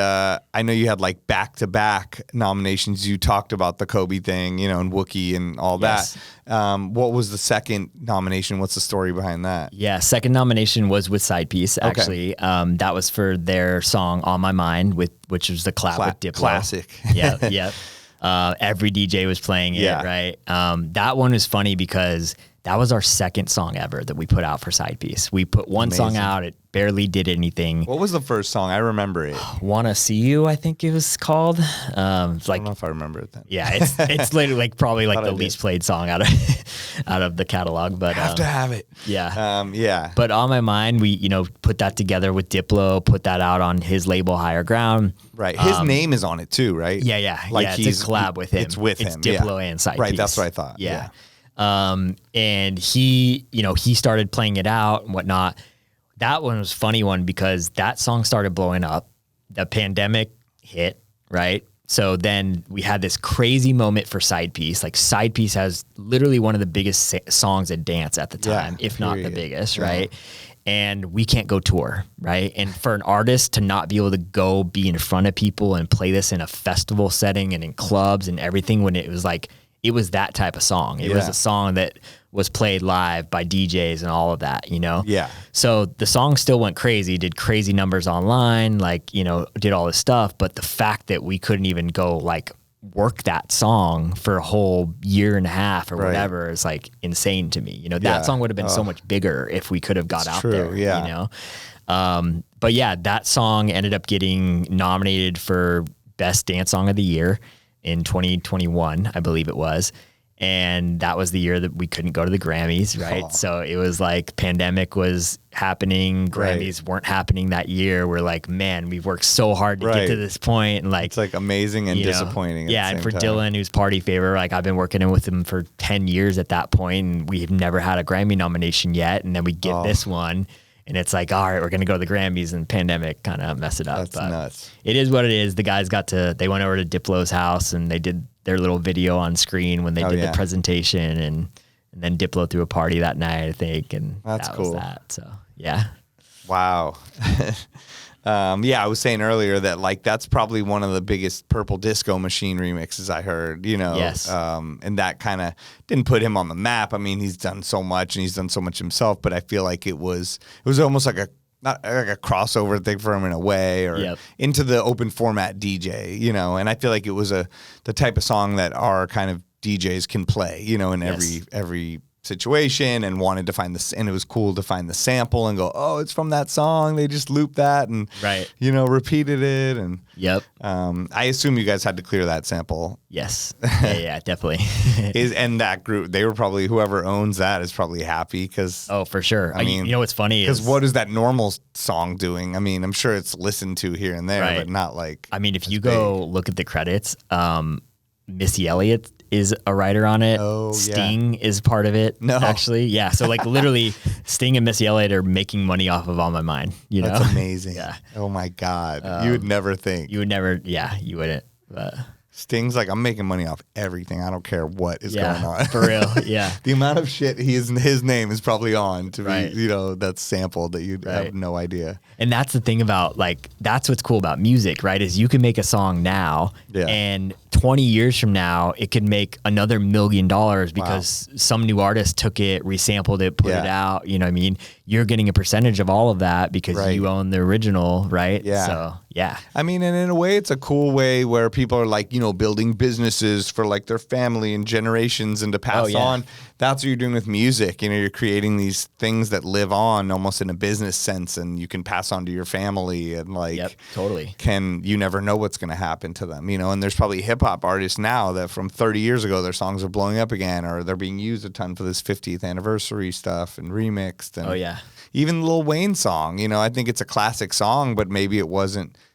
I know you had like back-to-back nominations. You talked about the Kobe thing, and Wuki and all that. What was the second nomination? What's the story behind that? Yeah, second nomination was with SIDEPIECE, actually. Okay. That was for their song On My Mind, which was the collab with Diplo. Classic. Yeah. Every DJ was playing it, right? That one is funny because That was our second song ever that we put out for SIDEPIECE. We put one song out. It barely did anything. What was the first song? I remember it. Wanna See You, I think it was called. It's I don't know if I remember it then. Yeah, it's literally like probably like the least played song out of the catalog. But have to have it. Yeah. Yeah. But On My Mind, we, put that together with Diplo, put that out on his label Higher Ground. Right. His name is on it too, right? Yeah. Like it's a collab with him. It's with him. It's Diplo and SIDEPIECE. Right. That's what I thought. Yeah. And he started playing it out and whatnot. That one was a funny one because that song started blowing up. The pandemic hit, right? So then we had this crazy moment for SIDEPIECE. Like SIDEPIECE has literally one of the biggest songs at dance at the time, if not the biggest, right? And we can't go tour, right? And for an artist to not be able to go be in front of people and play this in a festival setting and in clubs and everything, when it was like, it was that type of song. It was a song that was played live by DJs and all of that, Yeah. So the song still went crazy, did crazy numbers online, like, did all this stuff. But the fact that we couldn't even go like work that song for a whole year and a half or whatever is like insane to me. That song would have been so much bigger if we could have got out there, But yeah, that song ended up getting nominated for Best Dance Song of the Year in 2021, I believe it was. And that was the year that we couldn't go to the Grammys, right? Oh. So it was like pandemic was happening, Grammys weren't happening that year. We're like, man, we've worked so hard to get to this point. And like, it's like amazing and disappointing. Yeah. And for Dylan, who's party favor, like I've been working with him for 10 years at that point, and we've never had a Grammy nomination yet. And then we get this one. And it's like, all right, we're going to go to the Grammys, and pandemic kind of messed it up. That's nuts. It is what it is. The guys they went over to Diplo's house and they did their little video on screen when they did the presentation, and then Diplo threw a party that night, I think. And that's cool. Was that. So, yeah. Wow. I was saying earlier that like that's probably one of the biggest Purple Disco Machine remixes I heard, Yes. And that kind of didn't put him on the map. I mean, he's done so much and he's done so much himself, but I feel like it was almost like not like a crossover thing for him in a way, or into the open format DJ, and I feel like it was the type of song that our kind of DJs can play, in every situation, and wanted to find this, and it was cool to find the sample and go, oh, it's from that song. They just looped that and repeated it, and I assume you guys had to clear that sample. Yes, yeah, definitely. And that group, they were probably, whoever owns that is probably happy because for sure. I mean, what's funny is what is that normal song doing? I mean, I'm sure it's listened to here and there, but not like. I mean, if you go look at the credits, Missy Elliott is a writer on it. Oh, Sting is part of it. No, actually, yeah. So like literally, Sting and Missy Elliott are making money off of On My Mind. That's amazing. Yeah. Oh my God, you would never think. You would never. Yeah, you wouldn't. But Sting's like, I'm making money off everything. I don't care what is going on. For real. Yeah. The amount of shit his name is probably on to be, that's sampled that you have no idea. And that's the thing about that's what's cool about music, right? Is you can make a song now and 20 years from now, it could make another $1 million because some new artist took it, resampled it, put it out. You know what I mean? You're getting a percentage of all of that because you own the original, right? Yeah. So, yeah. I mean, and in a way, it's a cool way where people are like, building businesses for like their family and generations and to pass on. That's what you're doing with music. You're creating these things that live on almost in a business sense, and you can pass on to your family, and like, totally. You never know what's going to happen to them, and there's probably hip hop artists now that from 30 years ago, their songs are blowing up again, or they're being used a ton for this 50th anniversary stuff and remixed. And even Lil Wayne song, I think it's a classic song, but maybe it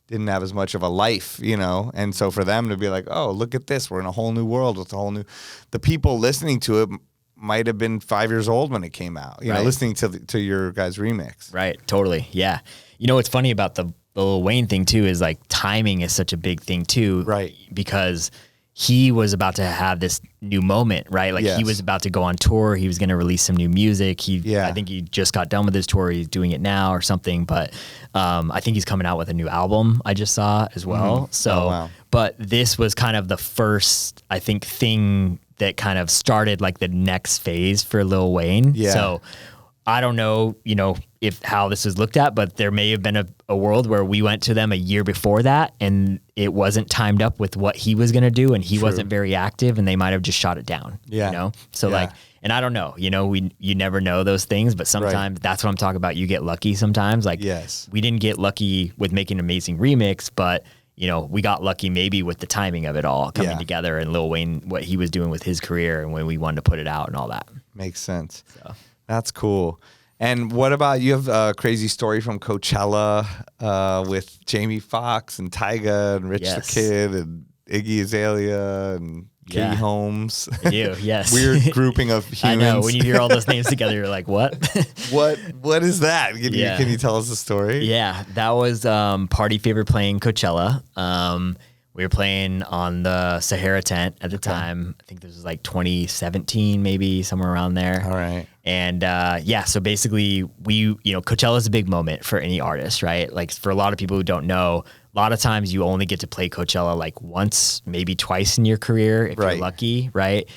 didn't have as much of a life, and so for them to be like, oh, look at this, we're in a whole new world with the people listening to it might have been 5 years old when it came out, listening to your guys' remix. Right, totally, yeah. What's funny about the Lil Wayne thing too is like timing is such a big thing too, right? Because he was about to have this new moment, right? Like he was about to go on tour. He was going to release some new music. I think he just got done with his tour. He's doing it now or something. But I think he's coming out with a new album I just saw as well. Mm-hmm. So, but this was kind of the first, I think, thing that kind of started like the next phase for Lil Wayne. Yeah. So I don't know, if how this is looked at, but there may have been a world where we went to them a year before that and it wasn't timed up with what he was going to do and he wasn't very active and they might have just shot it down. Yeah. So like, and I don't know, you never know those things, but sometimes that's what I'm talking about. You get lucky sometimes. Like we didn't get lucky with making an amazing remix, but we got lucky maybe with the timing of it all coming together and Lil Wayne, what he was doing with his career and when we wanted to put it out and all that. Makes sense. So. That's cool. And what about, you have a crazy story from Coachella with Jamie Foxx and Tyga and Rich the Kid and Iggy Azalea and Katie Holmes. I do, yes. Weird grouping of humans. I know. When you hear all those names together, you're like, what? What is that? Can you tell us the story? Yeah, that was Party Favor playing Coachella. We were playing on the Sahara tent at the time. I think this was like 2017, maybe somewhere around there. All right. And so basically Coachella is a big moment for any artist, right? Like for a lot of people who don't know, a lot of times you only get to play Coachella like once, maybe twice in your career if you're lucky, right?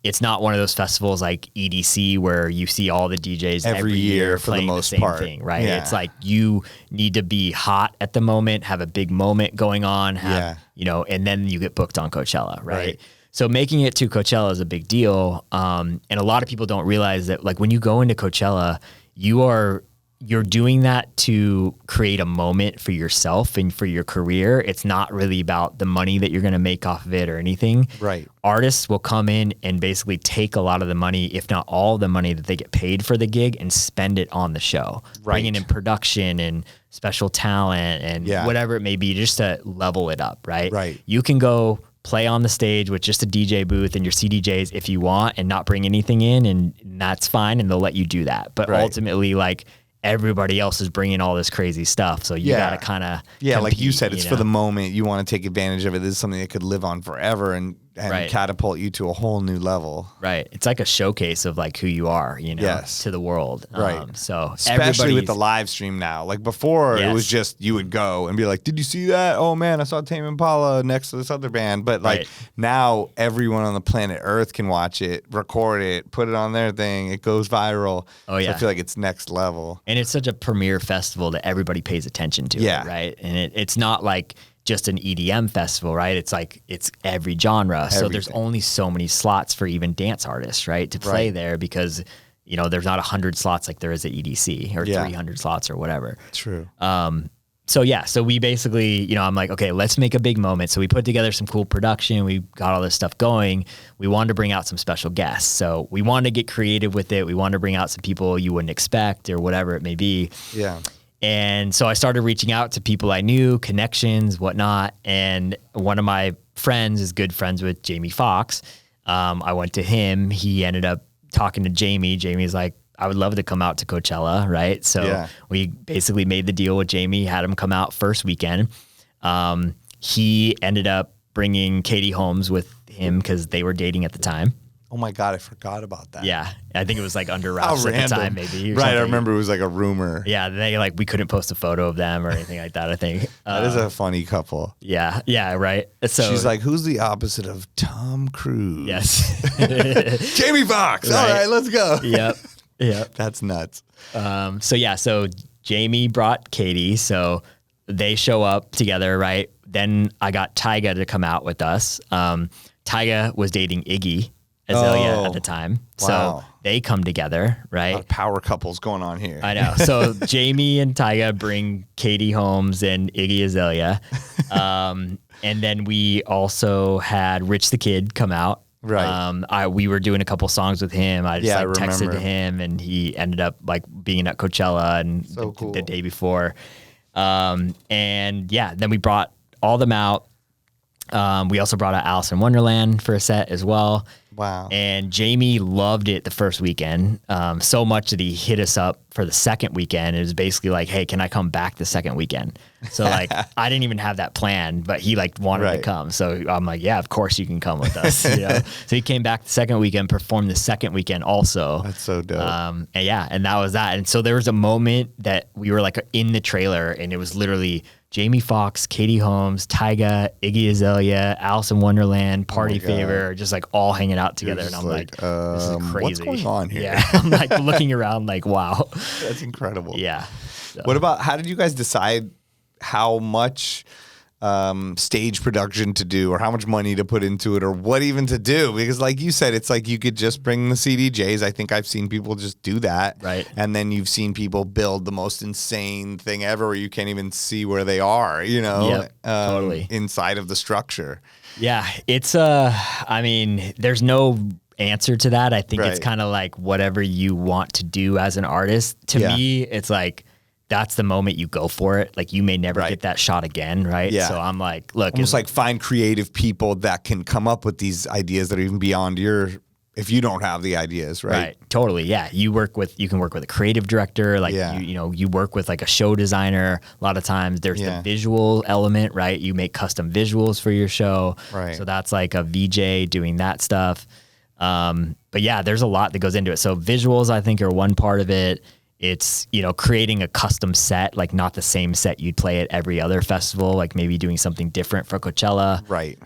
It's not one of those festivals like EDC where you see all the DJs every year for the most same part. thing, right? Yeah. It's like you need to be hot at the moment, have a big moment going on, and then you get booked on Coachella, right? So making it to Coachella is a big deal. And a lot of people don't realize that like when you go into Coachella, you're doing that to create a moment for yourself and for your career. It's not really about the money that you're going to make off of it or anything. Right. Artists will come in and basically take a lot of the money, if not all the money that they get paid for the gig and spend it on the show. Right. Bringing in production and special talent and whatever it may be just to level it up, right? Right. You can go play on the stage with just a DJ booth and your CDJs if you want and not bring anything in, and that's fine and they'll let you do that. But ultimately, like, everybody else is bringing all this crazy stuff. So you got to kind of compete, like you said, it's for the moment. You want to take advantage of it. This is something that could live on forever and catapult you to a whole new level. Right. It's like a showcase of like who you are, to the world. Right. So especially with the live stream now. Like before, it was just you would go and be like, did you see that? Oh man, I saw Tame Impala next to this other band. But like now everyone on the planet Earth can watch it, record it, put it on their thing. It goes viral. Oh yeah. So I feel like it's next level. And it's such a premier festival that everybody pays attention to. Yeah. Right. And it's not like just an EDM festival, right? It's like, it's every genre. So there's only so many slots for even dance artists, right? To play there because, there's not 100 slots like there is at EDC or 300 slots or whatever. True. So we basically, I'm like, okay, let's make a big moment. So we put together some cool production. We got all this stuff going. We wanted to bring out some special guests. So we wanted to get creative with it. We wanted to bring out some people you wouldn't expect or whatever it may be. Yeah. And so I started reaching out to people I knew, connections, whatnot. And one of my friends is good friends with Jamie Foxx. I went to him. He ended up talking to Jamie. Jamie's like, I would love to come out to Coachella, right? So we basically made the deal with Jamie, had him come out first weekend. He ended up bringing Katie Holmes with him because they were dating at the time. Oh my God, I forgot about that. Yeah, I think it was like under wraps at the time, maybe. Right, I remember it was like a rumor. Yeah, we couldn't post a photo of them or anything like that, I think. That is a funny couple. Yeah, right. So she's like, who's the opposite of Tom Cruise? Yes. Jamie Foxx. Right. All right, let's go. Yep. That's nuts. So Jamie brought Katie, so they show up together, right? Then I got Tyga to come out with us. Tyga was dating Iggy Azalea at the time. Wow. So they come together, right? A lot of power couples going on here. I know. So Jamie and Tyga bring Katie Holmes and Iggy Azalea. And then we also had Rich the Kid come out. Right. We were doing a couple songs with him. I just texted to him and he ended up like being at Coachella and the day before. Then we brought all them out. We also brought out Alice in Wonderland for a set as well. Wow. And Jamie loved it the first weekend, so much that he hit us up for the second weekend. It was basically like, hey, can I come back the second weekend? So like, I didn't even have that planned, but he like wanted to come. So I'm like, yeah, of course you can come with us. So he came back the second weekend, performed the second weekend also. That's so dope. And that was that. And so there was a moment that we were like in the trailer and it was literally Jamie Foxx, Katie Holmes, Tyga, Iggy Azalea, Alice in Wonderland, Party Favor, just like all hanging out together. And I'm like, this is crazy. What's going on here? Yeah. I'm like looking around like, wow. That's incredible. Yeah. So. What about, how did you guys decide how much stage production to do, or how much money to put into it, or what even to do? Because like you said, it's like you could just bring the CDJs. I think I've seen people just do that. Right. And then you've seen people build the most insane thing ever where you can't even see where they are, you know, Yep, totally. inside of the structure. Yeah. It's, I mean, there's no answer to that. I think it's kind of like whatever you want to do as an artist. To me, it's like, that's the moment you go for it. Like you may never get that shot again, right? Yeah. So I'm like, look, almost like find creative people that can come up with these ideas that are even beyond your, if you don't have the ideas, right? Right. Totally. Yeah. You can work with a creative director. Like you work with like a show designer. A lot of times there's the visual element, right? You make custom visuals for your show. Right. So that's like a VJ doing that stuff. But yeah, there's a lot that goes into it. So visuals, I think, are one part of it. It's, you know, creating a custom set, like not the same set you'd play at every other festival, like maybe doing something different for Coachella. Right.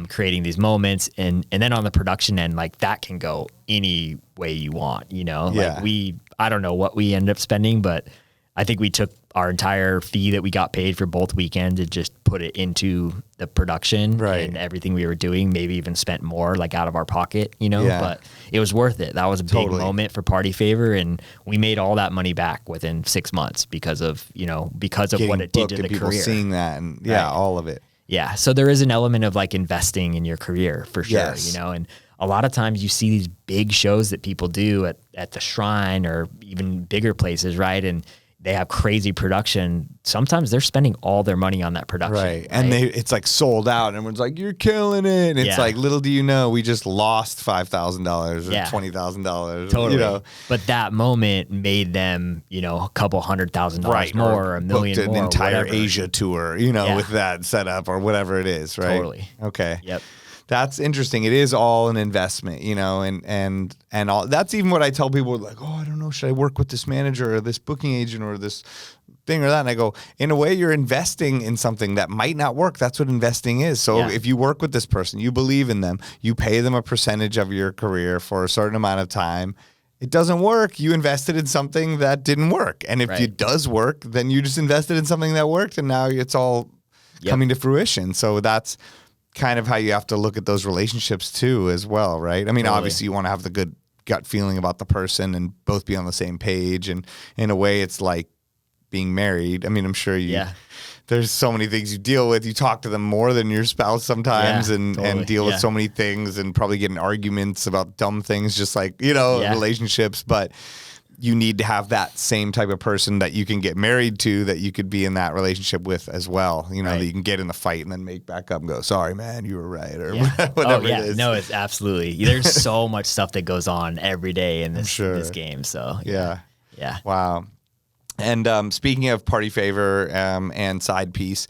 Creating these moments. And then on the production end, like that can go any way you want, you know? Yeah. Like I don't know what we ended up spending, but I think we took our entire fee that we got paid for both weekends and just put it into the production and everything we were doing, maybe even spent more like out of our pocket, you know, but it was worth it. That was a big moment for Party Favor. And we made all that money back within 6 months because of, you know, getting what it did to the people career. Seeing that and all of it. Yeah. So there is an element of like investing in your career for sure, you know, and a lot of times you see these big shows that people do at the Shrine or even bigger places, right? And they have crazy production. Sometimes they're spending all their money on that production. Right. And it's like sold out and everyone's like, you're killing it. And it's like, little do you know, we just lost $5,000 or $20,000. Totally. You know? But that moment made them, you know, a couple $100,000 more, or $1 million more. An entire whatever. Asia tour, you know, with that setup or whatever it is, right? Totally. Okay. Yep. That's interesting. It is all an investment, you know, and all. That's even what I tell people, like, oh, I don't know, should I work with this manager or this booking agent or this thing or that? And I go, in a way, you're investing in something that might not work. That's what investing is. So if you work with this person, you believe in them, you pay them a percentage of your career for a certain amount of time. It doesn't work. You invested in something that didn't work. And if it does work, then you just invested in something that worked, and now it's all coming to fruition. So that's kind of how you have to look at those relationships too as well, right? I mean, obviously you want to have the good gut feeling about the person and both be on the same page. And in a way, it's like being married. I mean, I'm sure there's so many things you deal with. You talk to them more than your spouse sometimes and deal with so many things and probably get in arguments about dumb things, just like, you know, relationships. But you need to have that same type of person that you can get married to, that you could be in that relationship with as well. You know, that you can get in the fight and then make back up and go, sorry, man, you were right, or whatever it is. No, it's absolutely. There's so much stuff that goes on every day in this game. So yeah. Wow. And speaking of Party Favor and SIDEPIECE,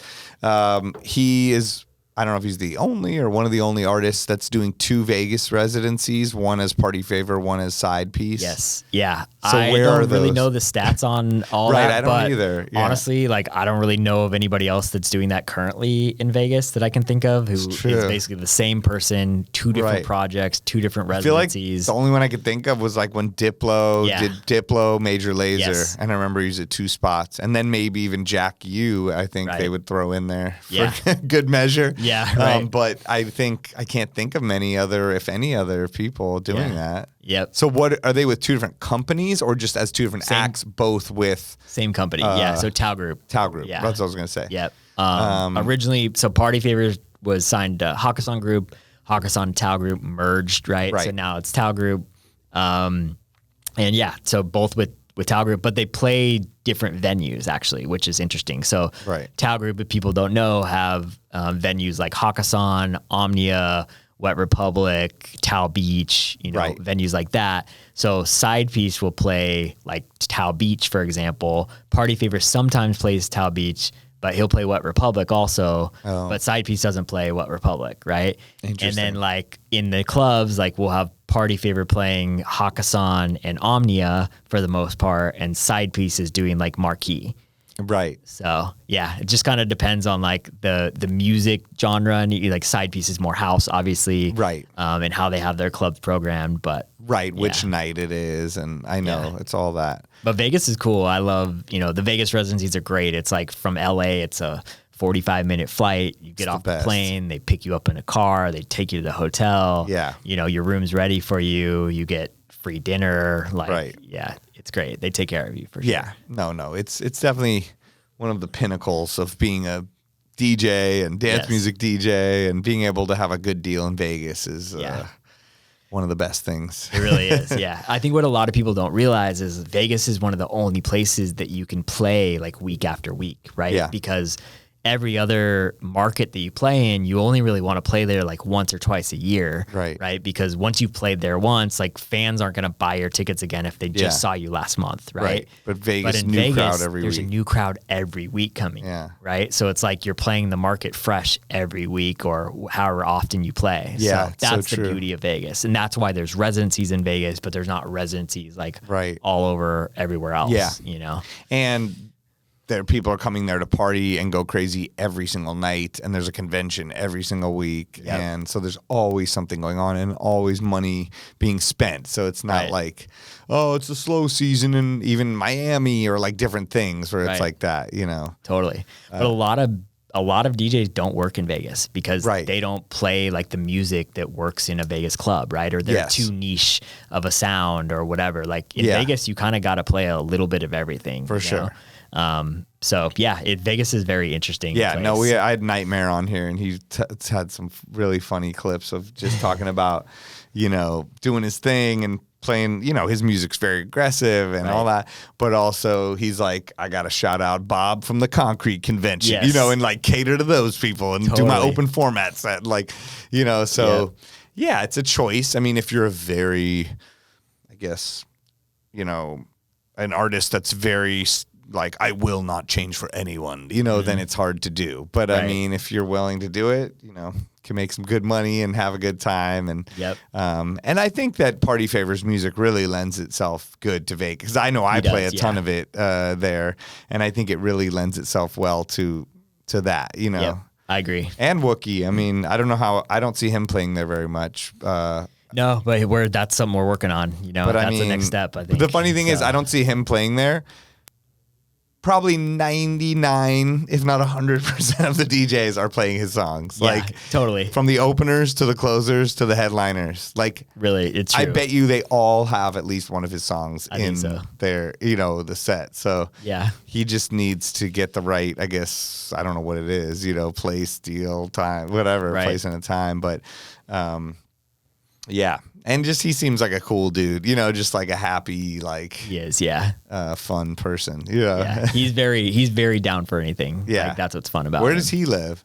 he is, I don't know if he's the only or one of the only artists that's doing 2 Vegas residencies, one as Party Favor, one as SIDEPIECE. Yes. Yeah. So I don't really know the stats on all that. I don't either. Yeah. Honestly, like I don't really know of anybody else that's doing that currently in Vegas that I can think of, who is basically the same person, 2 different projects, 2 different residencies. I feel like the only one I could think of was like when Diplo did Diplo, Major Lazer, and I remember he was at 2 spots. And then maybe even Jack U, I think they would throw in there for good measure. Yeah, right. But I think I can't think of many other, if any other people doing that. Yep. So what are they with 2 different companies or just as 2 different acts, both with same company? So Tao Group. Yeah, that's what I was gonna say. Yep. Originally, so Party Favor was signed to Hakkasan Group. Hakkasan and Tao Group merged, right? So now it's Tao Group. And so both with Tao Group, but they play different venues actually, which is interesting. So Tao Group, if people don't know, have venues like Hakkasan, Omnia, Wet Republic, Tao Beach, you know, venues like that. So SIDEPIECE will play like Tao Beach, for example. Party Favor sometimes plays Tao Beach, but he'll play Wet Republic also. But SIDEPIECE doesn't play Wet Republic, right? And then like in the clubs, like we'll have Party Favor playing Hakkasan and Omnia for the most part, and SIDEPIECE is doing like Marquee. Right. So yeah, it just kind of depends on like the music genre, and like SIDEPIECE is more house, obviously, Right. And how they have their clubs programmed, but Which night it is, and I know it's all that. But Vegas is cool. I love, the Vegas residencies are great. It's like from LA, it's a 45-minute flight. You get off the plane, they pick you up in a car, they take you to the hotel. Yeah. Your room's ready for you. You get free dinner. Right. Yeah, it's great. They take care of you for sure. Yeah. No. It's definitely one of the pinnacles of being a DJ and dance music DJ, and being able to have a good deal in Vegas is one of the best things. It really is. Yeah. I think what a lot of people don't realize is Vegas is one of the only places that you can play like week after week, right? Yeah. Because every other market that you play in, you only really want to play there like once or twice a year. Right. Because once you've played there once, like fans aren't going to buy your tickets again if they just saw you last month. Right. But Vegas, in new Vegas, crowd every there's week. a new crowd every week coming. Yeah. Right. So it's like you're playing the market fresh every week, or however often you play. Yeah. So that's the beauty of Vegas. And that's why there's residencies in Vegas, but there's not residencies like all over everywhere else. Yeah. And people are coming there to party and go crazy every single night, and there's a convention every single week, and so there's always something going on and always money being spent. So it's not like, oh, it's a slow season in even Miami or like different things where it's like that, Totally. But a lot of DJs don't work in Vegas because they don't play like the music that works in a Vegas club, right? Or they're too niche of a sound or whatever. Like in Vegas, you kind of got to play a little bit of everything. For sure. So yeah, Vegas is very interesting. Yeah, place. no, I had Nightmare on here, and he had some really funny clips of just talking about, doing his thing and playing, his music's very aggressive and all that, but also he's like, I got to shout out Bob from the Concrete Convention, and like cater to those people and do my open format set, like, so yeah, it's a choice. I mean, if you're a very, I guess, an artist that's very like, I will not change for anyone, then it's hard to do. But I mean, if you're willing to do it, can make some good money and have a good time. And and I think that Party Favors music really lends itself good to Vegas, because I know I play a ton of it there, and I think it really lends itself well to that, Yep, I agree. And Wuki, I mean, I don't know how, I don't see him playing there very much. No, but that's something we're working on. But that's the next step, I think. The funny thing is, I don't see him playing there. Probably 99, if not 100% of the DJs are playing his songs. Yeah, like totally. From the openers to the closers to the headliners. Like, really, it's true. I bet you they all have at least one of his songs in their, the set. So yeah, he just needs to get the right, I guess, I don't know what it is, place, deal, time, whatever, place and a time. But yeah. And just, he seems like a cool dude, just like a happy, like, he is, fun person. Yeah, he's very down for anything. Yeah, like, that's what's fun about him. Where does he live?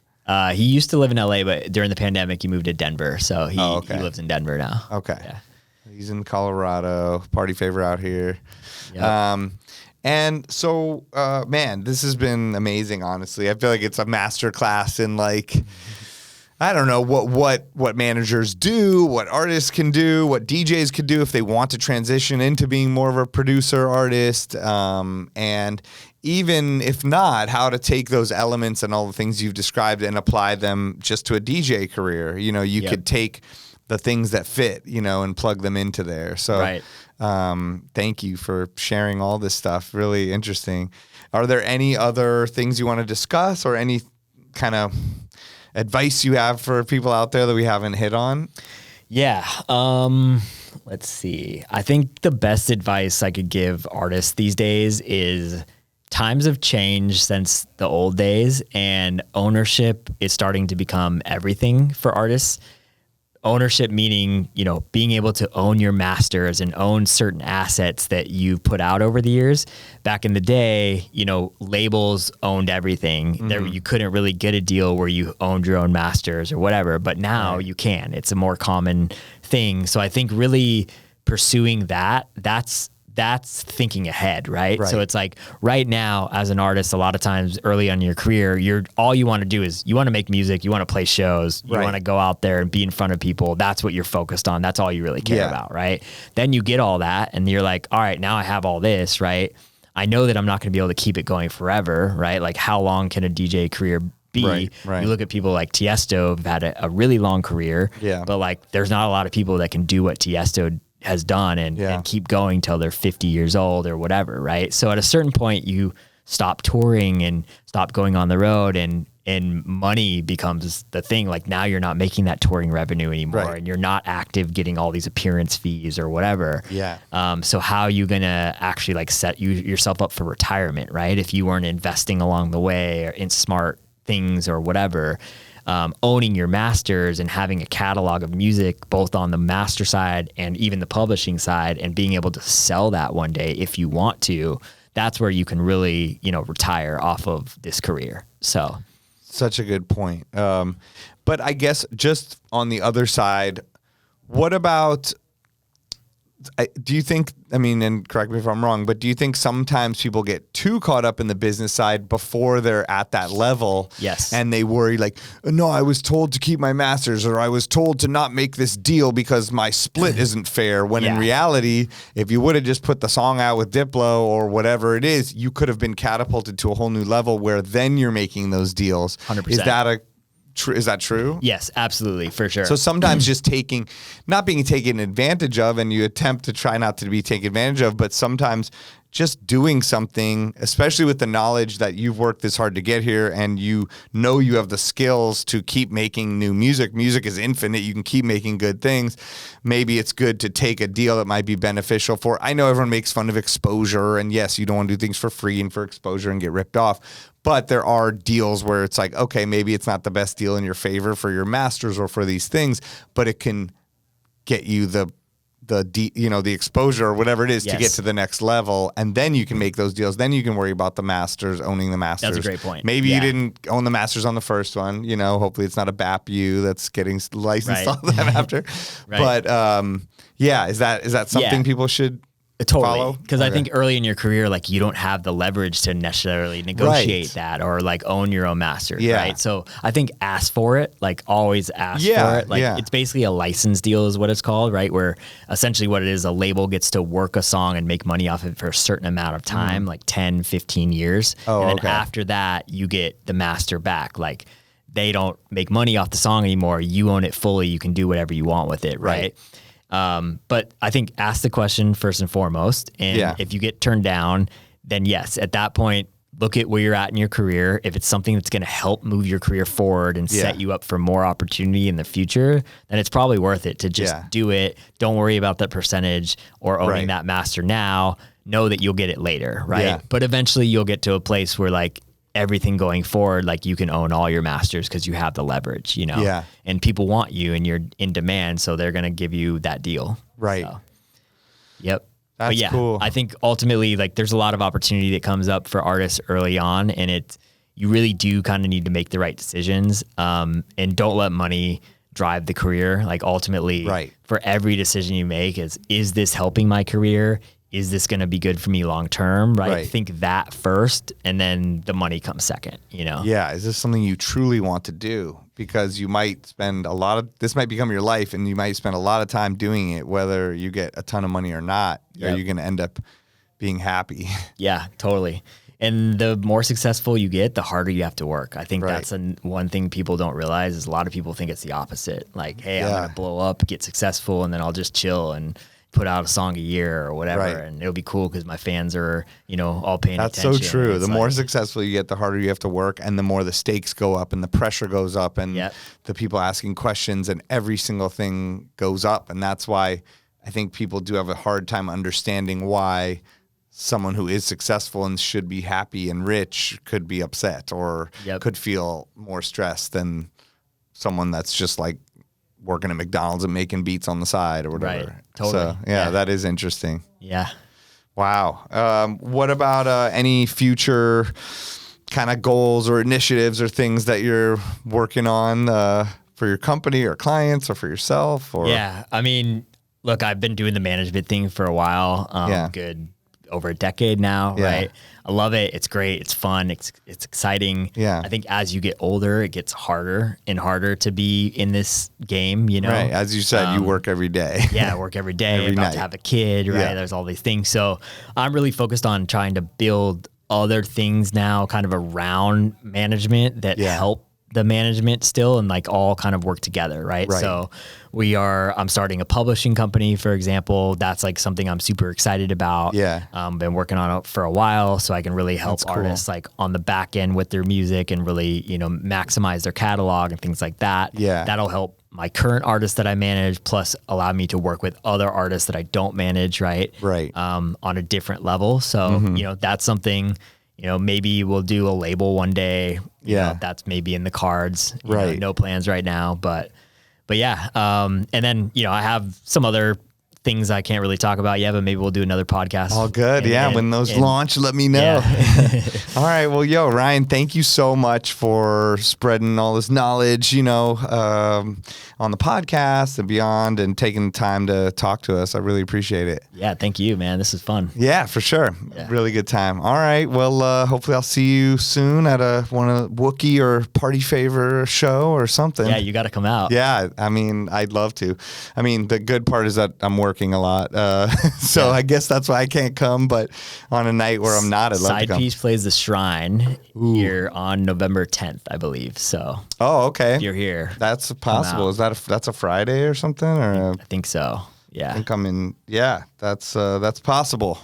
He used to live in LA, but during the pandemic, he moved to Denver. So he lives in Denver now. Okay. Yeah. He's in Colorado. Party favor out here. Yep. And so, man, this has been amazing. Honestly, I feel like it's a master class in like, I don't know what managers do, what artists can do, what DJs could do if they want to transition into being more of a producer artist, and even if not, how to take those elements and all the things you've described and apply them just to a DJ career. You could take the things that fit, and plug them into there. So thank you for sharing all this stuff. Really interesting. Are there any other things you want to discuss, or any kind of advice you have for people out there that we haven't hit on? Yeah. Let's see. I think the best advice I could give artists these days is times have changed since the old days, and ownership is starting to become everything for artists. Ownership meaning, being able to own your masters and own certain assets that you've put out over the years. Back in the day, labels owned everything. Mm-hmm. There, you couldn't really get a deal where you owned your own masters or whatever, but now you can. It's a more common thing. So I think really pursuing that's thinking ahead, right? So it's like right now as an artist, a lot of times early on in your career, all you want to do is you want to make music, you want to play shows, you want to go out there and be in front of people. That's what you're focused on. That's all you really care about, right? Then you get all that and you're like, all right, now I have all this, right? I know that I'm not going to be able to keep it going forever, right? Like how long can a DJ career be? Right. You look at people like Tiesto who've had a really long career, but like there's not a lot of people that can do what Tiesto has done and keep going till they're 50 years old or whatever, right? So at a certain point you stop touring and stop going on the road and money becomes the thing. Like now you're not making that touring revenue anymore and you're not active getting all these appearance fees or whatever. So how are you going to actually like set yourself up for retirement, right? If you weren't investing along the way or in smart things or whatever, owning your masters and having a catalog of music, both on the master side and even the publishing side, and being able to sell that one day if you want to, that's where you can really, retire off of this career. So such a good point. But I guess just on the other side, what about, do you think, and correct me if I'm wrong, but do you think sometimes people get too caught up in the business side before they're at that level? Yes. And they worry like, no, I was told to keep my masters, or I was told to not make this deal because my split isn't fair. When in reality, if you would have just put the song out with Diplo or whatever it is, you could have been catapulted to a whole new level where then you're making those deals. 100%. Is that true? Yes, absolutely, for sure. So sometimes just not being taken advantage of, and you attempt to try not to be taken advantage of, but sometimes just doing something, especially with the knowledge that you've worked this hard to get here and you have the skills to keep making new music. Music is infinite. You can keep making good things. Maybe it's good to take a deal that might be beneficial for, I know everyone makes fun of exposure, and yes, you don't want to do things for free and for exposure and get ripped off. But there are deals where it's like, okay, maybe it's not the best deal in your favor for your masters or for these things, but it can get you the exposure or whatever it is to get to the next level. And then you can make those deals. Then you can worry about the masters, owning the masters. That's a great point. Maybe you didn't own the masters on the first one. Hopefully it's not a BAPU that's getting licensed all the time after. But is that something people should totally, because I think early in your career, like you don't have the leverage to necessarily negotiate that or like own your own masters, right? So I think ask for it, like always ask for it. Like it's basically a license deal is what it's called, right? Where essentially what it is, a label gets to work a song and make money off it for a certain amount of time, like 10, 15 years. And then after that, you get the master back. Like they don't make money off the song anymore. You own it fully. You can do whatever you want with it, right? But I think ask the question first and foremost. And if you get turned down, then yes, at that point, look at where you're at in your career. If it's something that's going to help move your career forward and set you up for more opportunity in the future, then it's probably worth it to just do it. Don't worry about that percentage or owning that master now. Know that you'll get it later, right? Yeah. But eventually you'll get to a place where like everything going forward, like you can own all your masters because you have the leverage, and people want you and you're in demand. So they're going to give you that deal. Right. So, yep. That's cool. I think ultimately like there's a lot of opportunity that comes up for artists early on, and you really do kind of need to make the right decisions. And don't let money drive the career. Like ultimately for every decision you make is this helping my career? Is this going to be good for me long term? Right? Think that first, and then the money comes second. Yeah. Is this something you truly want to do? Because you might spend this might become your life, and you might spend a lot of time doing it, whether you get a ton of money or not. Are you going to end up being happy? Yeah, totally. And the more successful you get, the harder you have to work. I think that's one thing people don't realize is a lot of people think it's the opposite. Like, hey, I'm going to blow up, get successful, and then I'll just chill and put out a song a year or whatever, and it'll be cool because my fans are, all paying attention. That's so true. The more successful you get, the harder you have to work, and the more the stakes go up and the pressure goes up, and the people asking questions, and every single thing goes up. And that's why I think people do have a hard time understanding why someone who is successful and should be happy and rich could be upset or could feel more stressed than someone that's just like working at McDonald's and making beats on the side or whatever. Right. Totally. So, that is interesting. Yeah. Wow. What about any future kind of goals or initiatives or things that you're working on for your company or clients or for yourself? Or I mean, look, I've been doing the management thing for a while. Good over a decade now, Yeah. right? I love it. It's great. It's fun. It's exciting. Yeah. I think as you get older, it gets harder and harder to be in this game, you know? Right. As you said, you work every day. Yeah, I work every day, Every about night. to have a kid, right? Yeah. There's all these things. So I'm really focused on trying to build other things now kind of around management that Yeah. help the management still and like all kind of work together, right? Right. So I'm starting a publishing company, for example. That's like something I'm super excited about. Yeah. Been working on it for a while so I can really help That's cool. artists like on the back end with their music and really, you know, maximize their catalog and things like that. Yeah. That'll help my current artists that I manage, plus allow me to work with other artists that I don't manage, right? Right. On a different level. So, you know, that's something, you know, maybe we'll do a label one day. You Yeah. know, that's maybe in the cards. You Right. know, no plans right now, but yeah. And then, you know, I have some other things I can't really talk about yet, but maybe we'll do another podcast. All good. And- when those and- launch, let me know. Yeah. All right. Well, Ryan, thank you so much for spreading all this knowledge, you know, on the podcast and beyond and taking the time to talk to us. I really appreciate it. Yeah. Thank you, man. This is fun. Yeah, for sure. Yeah. Really good time. All right. Well, hopefully I'll see you soon at one of the Wuki or Party Favor show or something. Yeah. You got to come out. Yeah, I mean, I'd love to. I mean, the good part is that I'm working a lot, so Yeah. I guess that's why I can't come. But on a night where I'm not, I'd love to come. SIDEPIECE plays the Shrine here on November 10th, I believe. So Oh, okay. if you're here, That's possible. out. Is that's a Friday or something? Or I think so. Yeah. I think I'm in. Yeah, that's possible.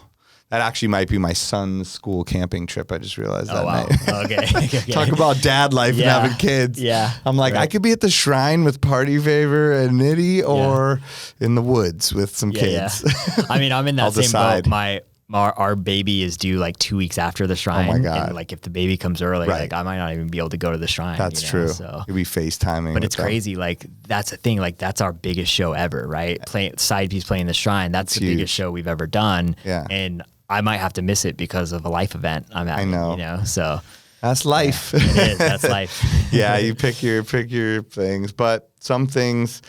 That actually might be my son's school camping trip. I just realized that Oh, wow. night. Okay. Talk about dad life Yeah. and having kids. Yeah. I'm like, Right. I could be at the Shrine with Party Favor and Nitty or in the woods with some kids. Yeah. I mean, I'm in I'll that same decide. boat. Our baby is due like 2 weeks after the Shrine. Oh my God. And like if the baby comes early, Right. like I might not even be able to go to the Shrine. That's you know, true. So. You'll be FaceTiming. But with it's them. crazy. Like that's the thing. Like that's our biggest show ever, right? SIDEPIECE playing the Shrine. That's It's the huge. biggest show we've ever done. Yeah. And I might have to miss it because of a life event I'm at. know. You know, so That's life. it is. That's life. Yeah, you pick your things, but some things.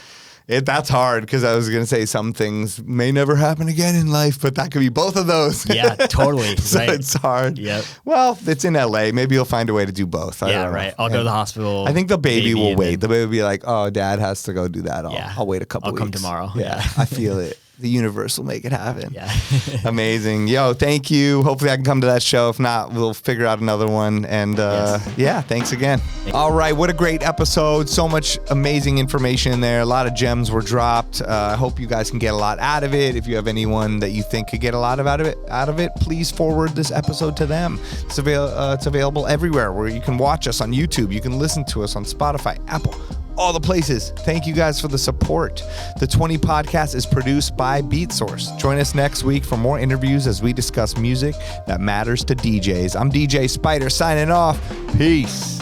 That's hard because I was going to say some things may never happen again in life, but that could be both of those. Yeah, totally. So Right. it's hard. Yep. Well, it's in LA. Maybe you'll find a way to do both. I Yeah, don't know. right. I'll go to the hospital. I think the baby will and wait. then- The baby will be like, "Oh, Dad has to go do that. Yeah. I'll wait a couple I'll weeks. come tomorrow." Yeah, Yeah. I feel it. The universe will make it happen. Yeah. Amazing. Thank you. Hopefully I can come to that show. If not, we'll figure out another one. And yeah, thanks again. All right. What a great episode. So much amazing information in there. A lot of gems were dropped. I hope you guys can get a lot out of it. If you have anyone that you think could get a lot out of it, please forward this episode to them. It's available everywhere where you can watch us on YouTube. You can listen to us on Spotify, Apple, all the places. Thank you guys for the support. The 20 podcast is produced by Beatsource. Join us next week for more interviews as we discuss music that matters to DJs. I'm DJ Spider signing off. Peace.